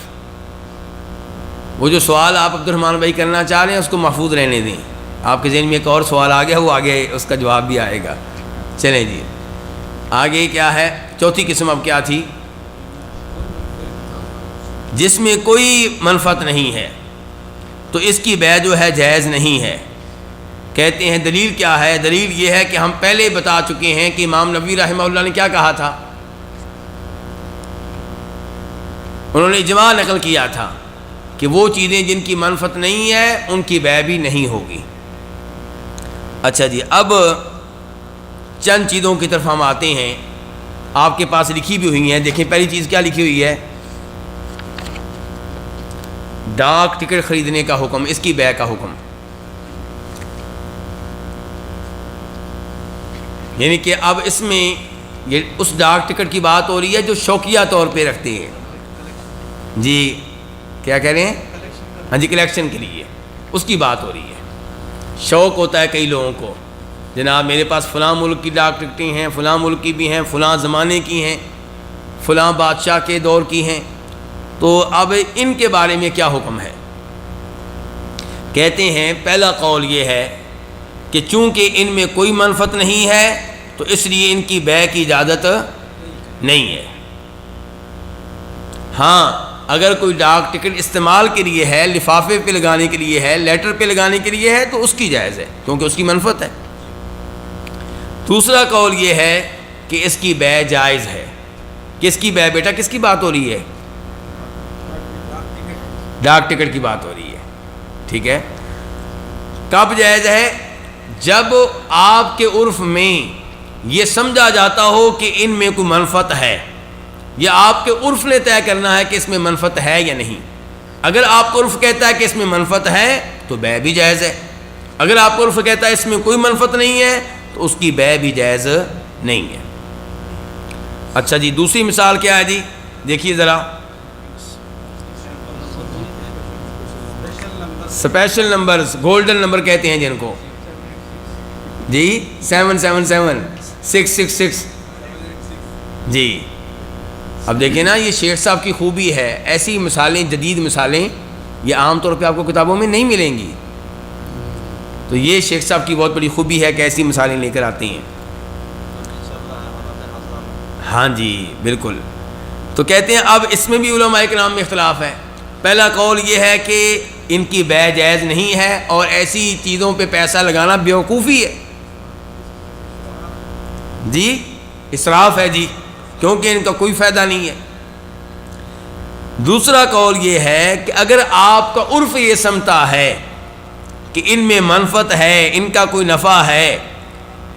وہ جو سوال آپ عبد الرحمن بھائی کرنا چاہ رہے ہیں اس کو محفوظ رہنے دیں. آپ کے ذہن میں ایک اور سوال آ گیا, وہ آگے اس کا جواب بھی آئے گا. چلیں جی آگے کیا ہے, چوتھی قسم اب کیا تھی؟ جس میں کوئی منفعت نہیں ہے تو اس کی بیع جو ہے جائز نہیں ہے. کہتے ہیں دلیل کیا ہے؟ دلیل یہ ہے کہ ہم پہلے بتا چکے ہیں کہ امام نووی رحمہ اللہ نے کیا کہا تھا. انہوں نے اجماع نقل کیا تھا کہ وہ چیزیں جن کی منفعت نہیں ہے ان کی بیع بھی نہیں ہوگی. اچھا جی, اب چند چیزوں کی طرف ہم آتے ہیں, آپ کے پاس لکھی بھی ہوئی ہیں. دیکھیں پہلی چیز کیا لکھی ہوئی ہے, ڈاک ٹکٹ خریدنے کا حکم, اس کی بیع کا حکم. یعنی کہ اب اس میں یہ اس ڈاک ٹکٹ کی بات ہو رہی ہے جو شوقیہ طور پہ رکھتے ہیں. جی کیا کہہ رہے ہیں؟ ہاں جی, کلیکشن کے لیے اس کی بات ہو رہی ہے. شوق ہوتا ہے کئی لوگوں کو, جناب میرے پاس فلاں ملک کی ڈاک ٹکٹیں ہیں, فلاں ملک کی بھی ہیں, فلاں زمانے کی ہیں, فلاں بادشاہ کے دور کی ہیں, تو اب ان کے بارے میں کیا حکم ہے؟ کہتے ہیں پہلا قول یہ ہے کہ چونکہ ان میں کوئی منفعت نہیں ہے تو اس لیے ان کی بیع کی اجازت نہیں ہے. ہاں اگر کوئی ڈاک ٹکٹ استعمال کے لیے ہے, لفافے پہ لگانے کے لیے ہے, لیٹر پہ لگانے کے لیے ہے تو اس کی جائز ہے کیونکہ اس کی منفعت ہے. دوسرا قول یہ ہے کہ اس کی بیع جائز ہے. کس کی بیع بیٹا, کس کی بات ہو رہی ہے؟ ڈاک ٹکٹ کی بات ہو رہی ہے. ٹھیک ہے, کب جائز ہے؟ جب آپ کے عرف میں یہ سمجھا جاتا ہو کہ ان میں کوئی منفعت ہے, یا آپ کے عرف نے طے کرنا ہے کہ اس میں منفعت ہے یا نہیں. اگر آپ کا عرف کہتا ہے کہ اس میں منفعت ہے تو بیع بھی جائز ہے. اگر آپ کا عرف کہتا ہے اس میں کوئی منفعت نہیں ہے تو اس کی بیع بھی جائز نہیں ہے. اچھا جی, دوسری مثال کیا ہے جی؟ دیکھیے ذرا, اسپیشل نمبرز, گولڈن نمبر کہتے ہیں جن کو جی, 777 666 جی. اب دیکھیں نا, یہ شیخ صاحب کی خوبی ہے, ایسی مثالیں, جدید مثالیں یہ عام طور پہ آپ کو کتابوں میں نہیں ملیں گی. تو یہ شیخ صاحب کی بہت بڑی خوبی ہے کہ ایسی مثالیں لے کر آتی ہیں. ہاں جی بالکل. تو کہتے ہیں اب اس میں بھی علماء کرام میں اختلاف ہے. پہلا قول یہ ہے کہ ان کی بیع جائز نہیں ہے اور ایسی چیزوں پہ پیسہ لگانا بیوقوفی ہے جی, اسراف ہے جی, کیونکہ ان کا کوئی فائدہ نہیں ہے. دوسرا قول یہ ہے کہ اگر آپ کا عرف یہ سمجھتا ہے کہ ان میں منفعت ہے, ان کا کوئی نفع ہے,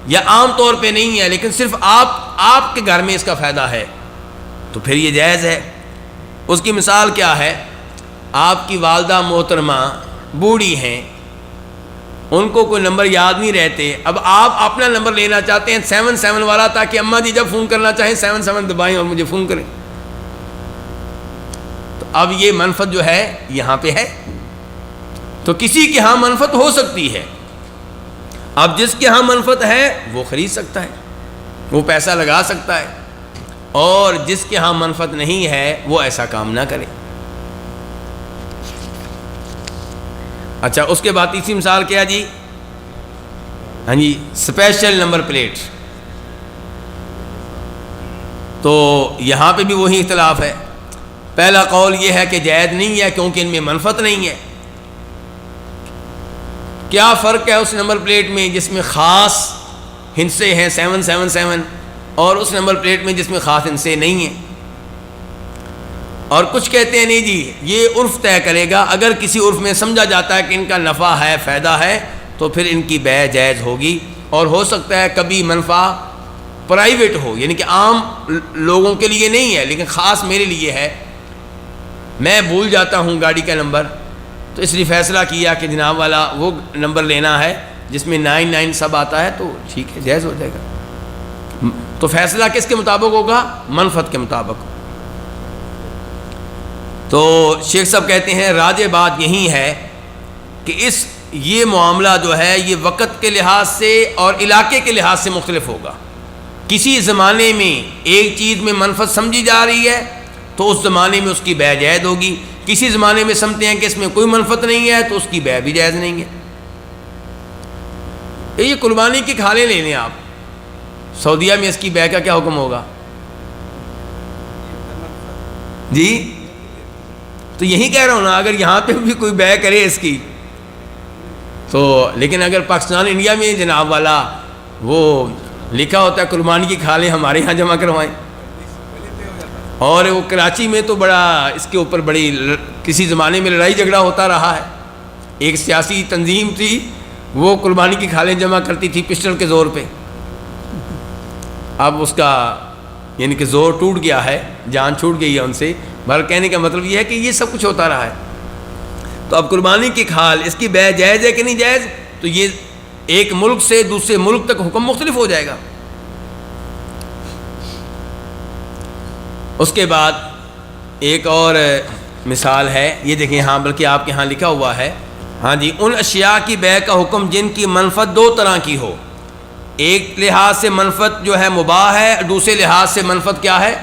یا عام طور پہ نہیں ہے لیکن صرف آپ کے گھر میں اس کا فائدہ ہے, تو پھر یہ جائز ہے. اس کی مثال کیا ہے؟ آپ کی والدہ محترمہ بوڑھی ہیں, ان کو کوئی نمبر یاد نہیں رہتے, اب آپ اپنا نمبر لینا چاہتے ہیں 77 والا, تاکہ اماں جی جب فون کرنا چاہیں 77 دبائیں اور مجھے فون کریں. تو اب یہ منفعت جو ہے یہاں پہ ہے. تو کسی کے ہاں منفعت ہو سکتی ہے, اب جس کے ہاں منفعت ہے وہ خرید سکتا ہے, وہ پیسہ لگا سکتا ہے, اور جس کے ہاں منفعت نہیں ہے وہ ایسا کام نہ کرے. اچھا, اس کے بعد تیسری مثال کیا جی؟ ہاں جی, اسپیشل نمبر پلیٹ. تو یہاں پہ بھی وہی اختلاف ہے. پہلا قول یہ ہے کہ جائز نہیں ہے کیونکہ ان میں منفعت نہیں ہے. کیا فرق ہے اس نمبر پلیٹ میں جس میں خاص ہندسے ہیں 777 اور اس نمبر پلیٹ میں جس میں خاص ہندسے نہیں ہیں؟ اور کچھ کہتے ہیں نہیں جی, یہ عرف طے کرے گا. اگر کسی عرف میں سمجھا جاتا ہے کہ ان کا نفع ہے, فائدہ ہے, تو پھر ان کی بیع جائز ہوگی. اور ہو سکتا ہے کبھی منفع پرائیویٹ ہو, یعنی کہ عام لوگوں کے لیے نہیں ہے لیکن خاص میرے لیے ہے. میں بھول جاتا ہوں گاڑی کا نمبر, تو اس لیے فیصلہ کیا کہ جناب والا وہ نمبر لینا ہے جس میں 99 سب آتا ہے, تو ٹھیک ہے, جائز ہو جائے گا. تو فیصلہ کس کے مطابق ہوگا؟ منفعت کے مطابق. تو شیخ صاحب کہتے ہیں راجح بات یہی ہے کہ یہ معاملہ جو ہے یہ وقت کے لحاظ سے اور علاقے کے لحاظ سے مختلف ہوگا. کسی زمانے میں ایک چیز میں منفعت سمجھی جا رہی ہے تو اس زمانے میں اس کی بیع جائز ہوگی. کسی زمانے میں سمجھتے ہیں کہ اس میں کوئی منفعت نہیں ہے تو اس کی بیع بھی جائز نہیں ہے۔ یہ قربانی کی کھالیں لے لیں آپ، سعودیہ میں اس کی بیع کا کیا حکم ہوگا جی؟ تو یہی کہہ رہا ہوں نا، اگر یہاں پہ بھی کوئی بیع کرے اس کی تو، لیکن اگر پاکستان انڈیا میں جناب والا وہ لکھا ہوتا ہے قربانی کی کھالیں ہمارے ہاں جمع کروائیں، اور وہ کراچی میں تو بڑا اس کے اوپر بڑی کسی زمانے میں لڑائی جھگڑا ہوتا رہا ہے۔ ایک سیاسی تنظیم تھی، وہ قربانی کی کھالیں جمع کرتی تھی پسٹل کے زور پہ، اب اس کا یعنی کہ زور ٹوٹ گیا ہے، جان چھوٹ گئی ہے ان سے۔ بہر کہنے کا مطلب یہ ہے کہ یہ سب کچھ ہوتا رہا ہے۔ تو اب قربانی کی کھال اس کی بیع جائز ہے کہ نہیں جائز؟ تو یہ ایک ملک سے دوسرے ملک تک حکم مختلف ہو جائے گا۔ اس کے بعد ایک اور مثال ہے، یہ دیکھیں ہاں، بلکہ آپ کے ہاں لکھا ہوا ہے، ہاں جی، ان اشیاء کی بیع کا حکم جن کی منفعت دو طرح کی ہو، ایک لحاظ سے منفعت جو ہے مباح ہے، دوسرے لحاظ سے منفعت کیا ہے؟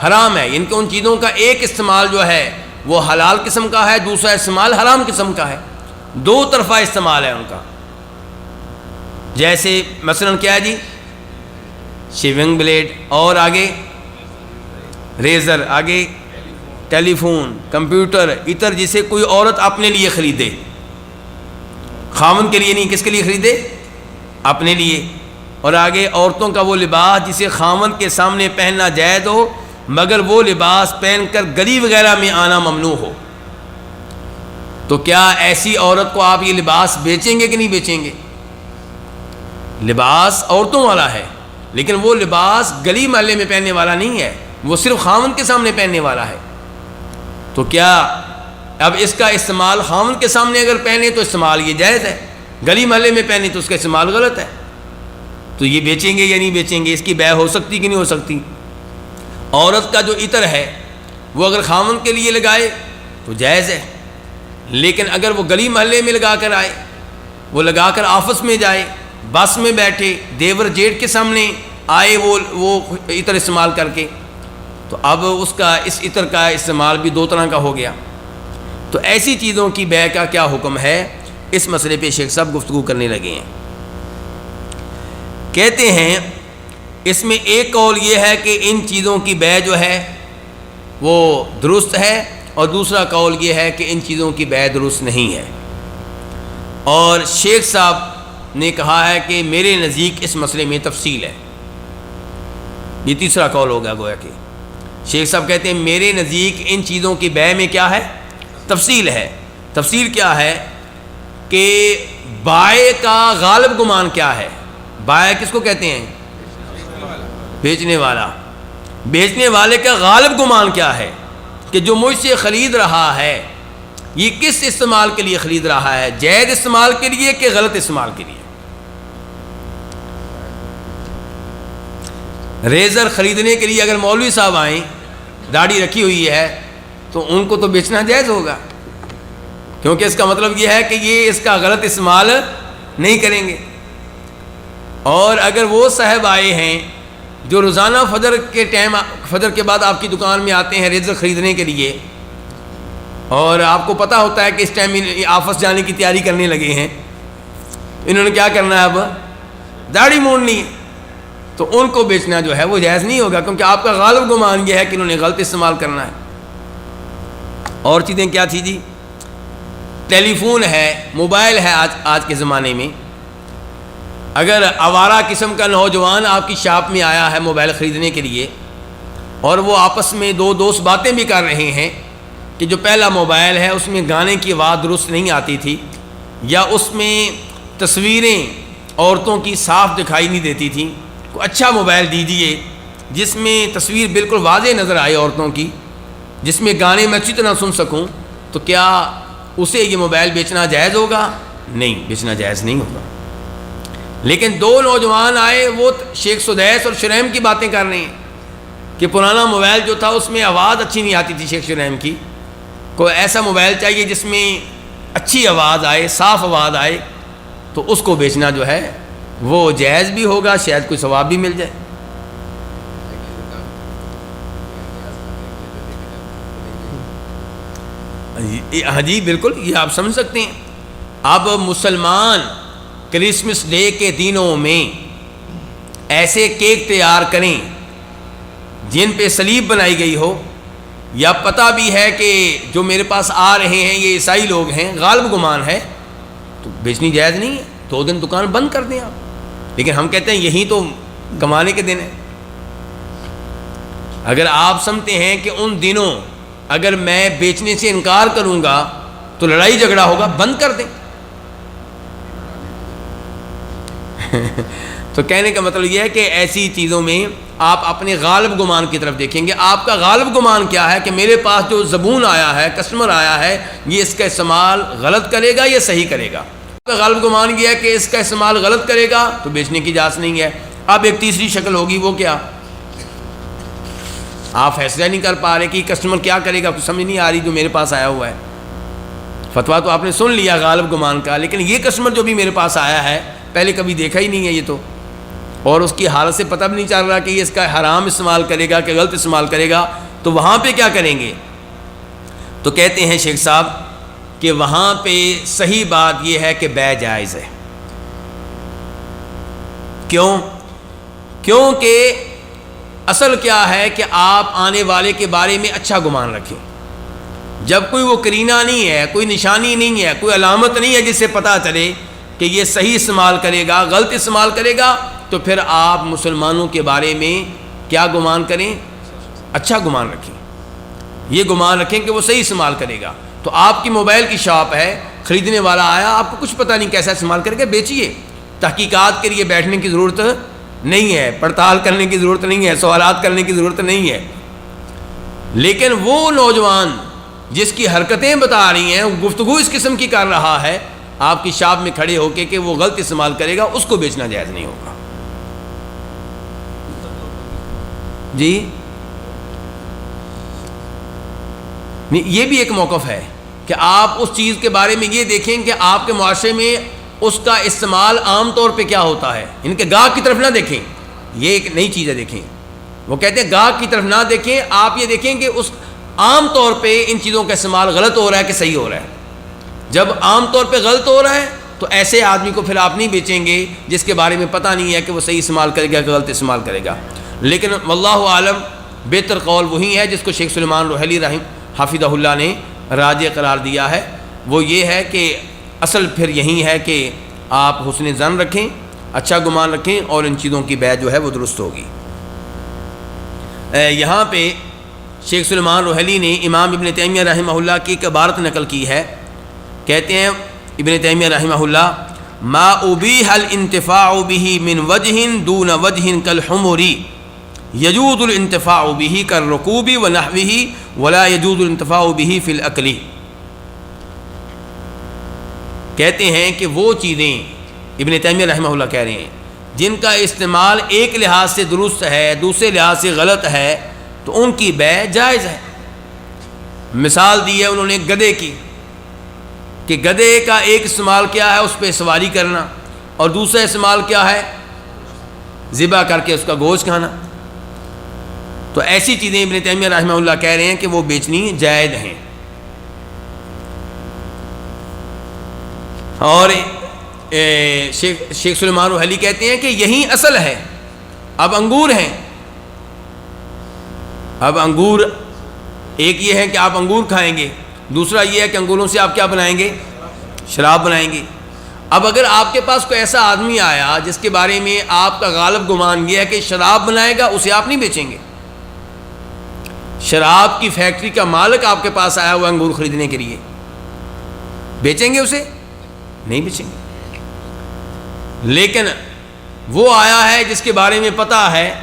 حرام ہے۔ ان کے ان چیزوں کا ایک استعمال جو ہے وہ حلال قسم کا ہے، دوسرا استعمال حرام قسم کا ہے، دو طرفہ استعمال ہے ان کا۔ جیسے مثلا کیا ہے جی؟ شیونگ بلیڈ، اور آگے ریزر، آگے ٹیلی فون، کمپیوٹر، عطر جسے کوئی عورت اپنے لیے خریدے، خاوند کے لیے نہیں، کس کے لیے خریدے؟ اپنے لیے۔ اور آگے عورتوں کا وہ لباس جسے خاوند کے سامنے پہننا جائز ہو مگر وہ لباس پہن کر گلی وغیرہ میں آنا ممنوع ہو۔ تو کیا ایسی عورت کو آپ یہ لباس بیچیں گے کہ نہیں بیچیں گے؟ لباس عورتوں والا ہے، لیکن وہ لباس گلی محلے میں پہننے والا نہیں ہے، وہ صرف خاوند کے سامنے پہننے والا ہے۔ تو کیا اب اس کا استعمال خاوند کے سامنے اگر پہنے تو استعمال یہ جائز ہے، گلی محلے میں پہنے تو اس کا استعمال غلط ہے۔ تو یہ بیچیں گے یا نہیں بیچیں گے؟ اس کی بیع ہو سکتی کہ نہیں ہو سکتی؟ عورت کا جو عطر ہے وہ اگر خاوند کے لیے لگائے تو جائز ہے، لیکن اگر وہ گلی محلے میں لگا کر آئے، وہ لگا کر آفس میں جائے، بس میں بیٹھے، دیور جیٹ کے سامنے آئے وہ عطر استعمال کر کے، تو اب اس کا اس عطر کا استعمال بھی دو طرح کا ہو گیا۔ تو ایسی چیزوں کی بیع کا کیا حکم ہے، اس مسئلے پہ شیخ صاحب گفتگو کرنے لگے ہیں۔ کہتے ہیں اس میں ایک قول یہ ہے کہ ان چیزوں کی بیع جو ہے وہ درست ہے، اور دوسرا قول یہ ہے کہ ان چیزوں کی بیع درست نہیں ہے۔ اور شیخ صاحب نے کہا ہے کہ میرے نزدیک اس مسئلے میں تفصیل ہے، یہ تیسرا قول ہوگا گویا کہ شیخ صاحب کہتے ہیں میرے نزدیک ان چیزوں کی بیع میں کیا ہے؟ تفصیل ہے۔ تفصیل کیا ہے کہ بائع کا غالب گمان کیا ہے؟ بائع کس کو کہتے ہیں؟ بیچنے والا۔ بیچنے والے کا غالب گمان کیا ہے کہ جو مجھ سے خرید رہا ہے یہ کس استعمال کے لیے خرید رہا ہے، جائز استعمال کے لیے کہ غلط استعمال کے لیے؟ ریزر خریدنے کے لیے اگر مولوی صاحب آئیں، داڑھی رکھی ہوئی ہے، تو ان کو تو بیچنا جائز ہوگا، کیونکہ اس کا مطلب یہ ہے کہ یہ اس کا غلط استعمال نہیں کریں گے۔ اور اگر وہ صاحب آئے ہیں جو روزانہ فجر کے بعد آپ کی دکان میں آتے ہیں ریزر خریدنے کے لیے، اور آپ کو پتہ ہوتا ہے کہ اس ٹائم آفس جانے کی تیاری کرنے لگے ہیں، انہوں نے کیا کرنا ہے، اب داڑھی مونڈنی ہے، تو ان کو بیچنا جو ہے وہ جائز نہیں ہوگا، کیونکہ آپ کا غالب گمان یہ ہے کہ انہوں نے غلط استعمال کرنا ہے۔ اور چیزیں کیا تھی جی؟ ٹیلی فون ہے، موبائل ہے۔ آج کے زمانے میں اگر آوارہ قسم کا نوجوان آپ کی شاپ میں آیا ہے موبائل خریدنے کے لیے، اور وہ آپس میں دو دوست باتیں بھی کر رہے ہیں کہ جو پہلا موبائل ہے اس میں گانے کی آواز درست نہیں آتی تھی، یا اس میں تصویریں عورتوں کی صاف دکھائی نہیں دیتی تھیں، کوئی اچھا موبائل دیجیے جس میں تصویر بالکل واضح نظر آئے عورتوں کی، جس میں گانے میں اچھی طرح سن سکوں، تو کیا اسے یہ موبائل بیچنا جائز ہوگا؟ نہیں، بیچنا جائز نہیں ہوگا۔ لیکن دو نوجوان آئے، وہ شیخ سدیس اور شریم کی باتیں کر رہے ہیں کہ پرانا موبائل جو تھا اس میں آواز اچھی نہیں آتی تھی شیخ شریم کی، کوئی ایسا موبائل چاہیے جس میں اچھی آواز آئے، صاف آواز آئے، تو اس کو بیچنا جو ہے وہ جائز بھی ہوگا، شاید کوئی ثواب بھی مل جائے۔ ہاں جی بالکل، یہ آپ سمجھ سکتے ہیں. اب مسلمان کرسمس ڈے کے دنوں میں ایسے کیک تیار کریں جن پہ صلیب بنائی گئی ہو، یا پتہ بھی ہے کہ جو میرے پاس آ رہے ہیں یہ عیسائی لوگ ہیں، غالب گمان ہے، تو بیچنی جائز نہیں ہے. 2 دن دکان بند کر دیں آپ. لیکن ہم کہتے ہیں یہی تو کمانے کے دن ہیں. اگر آپ سمجھتے ہیں کہ ان دنوں اگر میں بیچنے سے انکار کروں گا تو لڑائی جھگڑا ہوگا، بند کر دیں. تو کہنے کا مطلب یہ ہے کہ ایسی چیزوں میں آپ اپنے غالب گمان کی طرف دیکھیں گے. آپ کا غالب گمان کیا ہے کہ میرے پاس جو زبون آیا ہے، کسٹمر آیا ہے، یہ اس کا استعمال غلط کرے گا یا صحیح کرے گا. آپ کا غالب گمان یہ ہے کہ اس کا استعمال غلط کرے گا تو بیچنے کی اجازت نہیں ہے. اب ایک تیسری شکل ہوگی، وہ کیا؟ آپ فیصلہ نہیں کر پا رہے کہ کسٹمر کیا کرے گا، کچھ سمجھ نہیں آ رہی جو میرے پاس آیا ہوا ہے. فتویٰ تو آپ نے سن لیا غالب گمان کا، لیکن یہ کسٹمر جو بھی میرے پاس آیا ہے پہلے کبھی دیکھا ہی نہیں ہے یہ تو، اور اس کی حالت سے پتہ بھی نہیں چل رہا کہ یہ اس کا حرام استعمال کرے گا کہ غلط استعمال کرے گا. تو وہاں پہ کیا کریں گے؟ تو کہتے ہیں شیخ صاحب کہ وہاں پہ صحیح بات یہ ہے کہ بیع جائز ہے. کیوں؟ کیونکہ اصل کیا ہے کہ آپ آنے والے کے بارے میں اچھا گمان رکھیں. جب کوئی وہ کرینہ نہیں ہے، کوئی نشانی نہیں ہے، کوئی علامت نہیں ہے جس سے پتہ چلے کہ یہ صحیح استعمال کرے گا غلط استعمال کرے گا، تو پھر آپ مسلمانوں کے بارے میں کیا گمان کریں؟ اچھا گمان رکھیں. یہ گمان رکھیں کہ وہ صحیح استعمال کرے گا. تو آپ کی موبائل کی شاپ ہے، خریدنے والا آیا، آپ کو کچھ پتہ نہیں کیسا استعمال کرے گا، بیچیے. تحقیقات کے لیے بیٹھنے کی ضرورت نہیں ہے، پڑتال کرنے کی ضرورت نہیں ہے، سوالات کرنے کی ضرورت نہیں ہے. لیکن وہ نوجوان جس کی حرکتیں بتا رہی ہیں، گفتگو اس قسم کی کر رہا ہے آپ کی شاپ میں کھڑے ہو کے کہ وہ غلط استعمال کرے گا، اس کو بیچنا جائز نہیں ہوگا. جی یہ بھی ایک موقف ہے کہ آپ اس چیز کے بارے میں یہ دیکھیں کہ آپ کے معاشرے میں اس کا استعمال عام طور پہ کیا ہوتا ہے. ان کے گاہک کی طرف نہ دیکھیں، یہ ایک نئی چیز ہے. دیکھیں وہ کہتے ہیں گاہک کی طرف نہ دیکھیں، آپ یہ دیکھیں کہ اس عام طور پہ ان چیزوں کا استعمال غلط ہو رہا ہے کہ صحیح ہو رہا ہے. جب عام طور پہ غلط ہو رہا ہے تو ایسے آدمی کو پھر آپ نہیں بیچیں گے جس کے بارے میں پتہ نہیں ہے کہ وہ صحیح استعمال کرے گا کہ غلط استعمال کرے گا. لیکن واللہ عالم بہتر قول وہی ہے جس کو شیخ سلیمان روحیلی حافظہ اللہ نے راجح قرار دیا ہے. وہ یہ ہے کہ اصل پھر یہی ہے کہ آپ حسن ظن رکھیں، اچھا گمان رکھیں، اور ان چیزوں کی بیع جو ہے وہ درست ہوگی. یہاں پہ شیخ سلیمان روحیلی نے امام ابن تیمیہ رحمہ اللہ کی ایک عبارت نقل کی ہے. کہتے ہیں ابن تیمیہ رحمہ اللہ: ما ابیح الانتفاع به من وجہ دون وجہ کالحمر یجوز الانتفاع به کالرکوب ونحوہ ولا یجوز الانتفاع به فی الاکل. کہتے ہیں کہ وہ چیزیں، ابن تیمیہ رحمہ اللہ کہہ رہے ہیں، جن کا استعمال ایک لحاظ سے درست ہے دوسرے لحاظ سے غلط ہے تو ان کی بیع جائز ہے. مثال دی ہے انہوں نے گدھے کی کہ گدھے کا ایک استعمال کیا ہے اس پہ سواری کرنا، اور دوسرا استعمال کیا ہے ذبح کر کے اس کا گوشت کھانا. تو ایسی چیزیں ابن تیمیہ رحمہ اللہ کہہ رہے ہیں کہ وہ بیچنی جائز ہیں. اور شیخ سلیمان روحیلی کہتے ہیں کہ یہی اصل ہے. اب انگور ہیں، اب انگور ایک یہ ہے کہ آپ انگور کھائیں گے، دوسرا یہ ہے کہ انگوروں سے آپ کیا بنائیں گے؟ شراب بنائیں گے. اب اگر آپ کے پاس کوئی ایسا آدمی آیا جس کے بارے میں آپ کا غالب گمان یہ ہے کہ شراب بنائے گا، اسے آپ نہیں بیچیں گے. شراب کی فیکٹری کا مالک آپ کے پاس آیا ہوا انگور خریدنے کے لیے، بیچیں گے اسے؟ نہیں بیچیں گے. لیکن وہ آیا ہے جس کے بارے میں پتہ ہے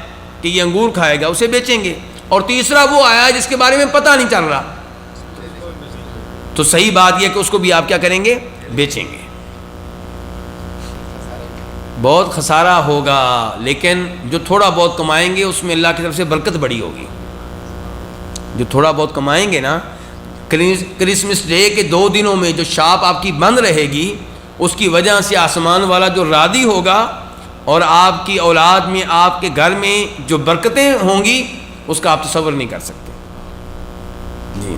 کہ یہ انگور کھائے گا، اسے بیچیں گے. اور تیسرا وہ آیا ہے جس کے بارے میں پتہ نہیں چل رہا، تو صحیح بات یہ کہ اس کو بھی آپ کیا کریں گے؟ بیچیں گے. بہت خسارہ ہوگا، لیکن جو تھوڑا بہت کمائیں گے اس میں اللہ کی طرف سے برکت بڑی ہوگی. جو تھوڑا بہت کمائیں گے نا، کرسمس ڈے کے 2 دنوں میں جو شاپ آپ کی بند رہے گی، اس کی وجہ سے آسمان والا جو راضی ہوگا، اور آپ کی اولاد میں آپ کے گھر میں جو برکتیں ہوں گی اس کا آپ تصور نہیں کر سکتے. جی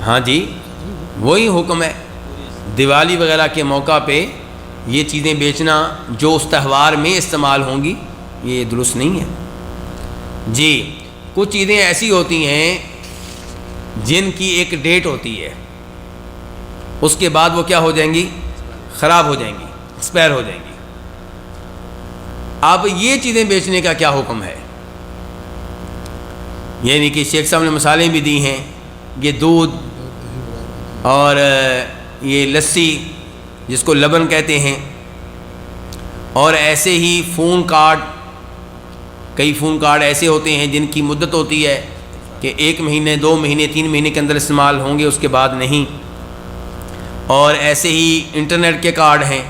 ہاں جی وہی حکم ہے. دیوالی وغیرہ کے موقع پہ یہ چیزیں بیچنا جو اس تہوار میں استعمال ہوں گی یہ درست نہیں ہے. جی کچھ چیزیں ایسی ہوتی ہیں جن کی ایک ڈیٹ ہوتی ہے, اس کے بعد وہ کیا ہو جائیں گی, خراب ہو جائیں گی, ایکسپائر ہو جائیں گی. اب یہ چیزیں بیچنے کا کیا حکم ہے؟ یعنی کہ شیخ صاحب نے مثالیں بھی دی ہیں, یہ دودھ اور یہ لسی جس کو لبن کہتے ہیں, اور ایسے ہی فون کارڈ, کئی فون کارڈ ایسے ہوتے ہیں جن کی مدت ہوتی ہے کہ 1 مہینے 2 مہینے 3 مہینے کے اندر استعمال ہوں گے, اس کے بعد نہیں. اور ایسے ہی انٹرنیٹ کے کارڈ ہیں.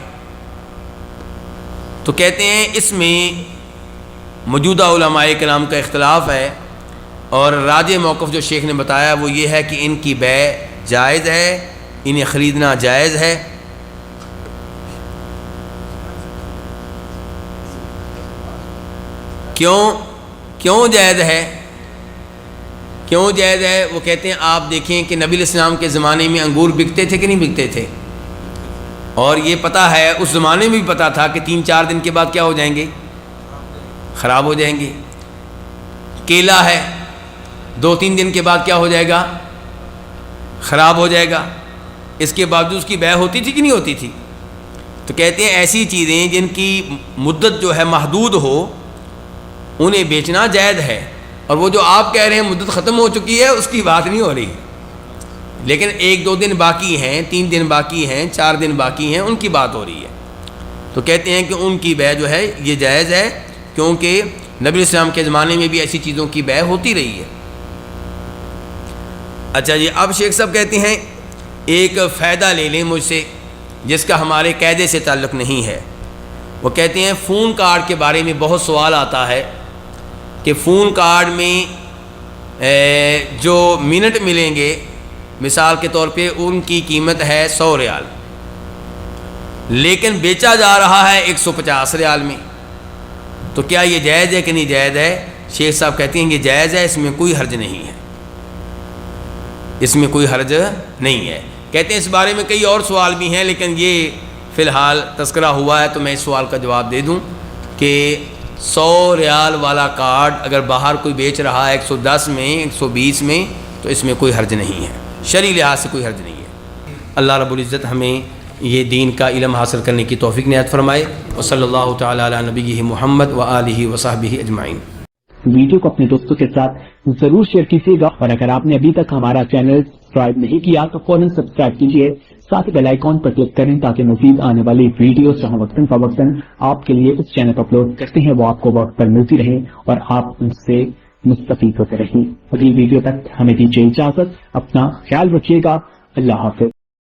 تو کہتے ہیں اس میں موجودہ علماء کرام کا اختلاف ہے, اور راجح موقف جو شیخ نے بتایا وہ یہ ہے کہ ان کی بیع جائز ہے, انہیں خریدنا جائز ہے. کیوں جائز ہے؟ کیوں جائز ہے؟ وہ کہتے ہیں آپ دیکھیں کہ نبی علیہ السلام کے زمانے میں انگور بکتے تھے کہ نہیں بکتے تھے, اور یہ پتہ ہے اس زمانے میں بھی پتہ تھا کہ 3-4 دن کے بعد کیا ہو جائیں گے, خراب ہو جائیں گے. کیلا ہے 2-3 دن کے بعد کیا ہو جائے گا, خراب ہو جائے گا. اس کے باوجود اس کی بیع ہوتی تھی کہ نہیں ہوتی تھی؟ تو کہتے ہیں ایسی چیزیں جن کی مدت جو ہے محدود ہو انہیں بیچنا جائز ہے. اور وہ جو آپ کہہ رہے ہیں مدت ختم ہو چکی ہے اس کی بات نہیں ہو رہی, لیکن 1-2 دن باقی ہیں, 3 دن باقی ہیں, 4 دن باقی ہیں, ان کی بات ہو رہی ہے. تو کہتے ہیں کہ ان کی بیع جو ہے یہ جائز ہے, کیونکہ نبی علیہ السلام کے زمانے میں بھی ایسی چیزوں کی بیع ہوتی رہی ہے. اچھا جی, اب شیخ صاحب کہتے ہیں ایک فائدہ لے لیں مجھ سے جس کا ہمارے قاعدے سے تعلق نہیں ہے. وہ کہتے ہیں فون کارڈ کے بارے میں بہت سوال آتا ہے کہ فون کارڈ میں جو منٹ ملیں گے مثال کے طور پہ ان کی قیمت ہے 100 ریال, لیکن بیچا جا رہا ہے 150 ریال میں, تو کیا یہ جائز ہے کہ نہیں جائز ہے؟ شیخ صاحب کہتے ہیں کہ جائز ہے, اس میں کوئی حرج نہیں ہے, اس میں کوئی حرج نہیں ہے. کہتے ہیں اس بارے میں کئی اور سوال بھی ہیں, لیکن یہ فی الحال تذکرہ ہوا ہے تو میں اس سوال کا جواب دے دوں کہ 100 ریال والا کارڈ اگر باہر کوئی بیچ رہا ہے 110 میں 120 میں تو اس میں کوئی حرج نہیں ہے, شرعی لحاظ سے کوئی حرج نہیں ہے. اللہ رب العزت ہمیں یہ دین کا علم حاصل کرنے کی توفیق عنایت فرمائے. وصلی اللہ تعالی علی نبیہ محمد وآلہ وصحبہ اجمعین. ویڈیو کو اپنے دوستوں کے ساتھ ضرور شیئر کیجیے گا, اور اگر آپ نے ابھی تک ہمارا چینل سبسکرائب نہیں کیا تو فوراً سبسکرائب کیجیے, ساتھ ہی بیل آئیکن پر کلک کریں تاکہ مزید آنے والی ویڈیوز جہاں وقتاً فوقتاً آپ کے لیے اس چینل پر اپلوڈ کرتے ہیں وہ آپ کو وقت پر ملتی رہے اور آپ ان سے مستفید ہوتے رہیں. اگلی ویڈیو تک ہمیں دیجیے اجازت, اپنا خیال رکھیے گا. اللہ حافظ.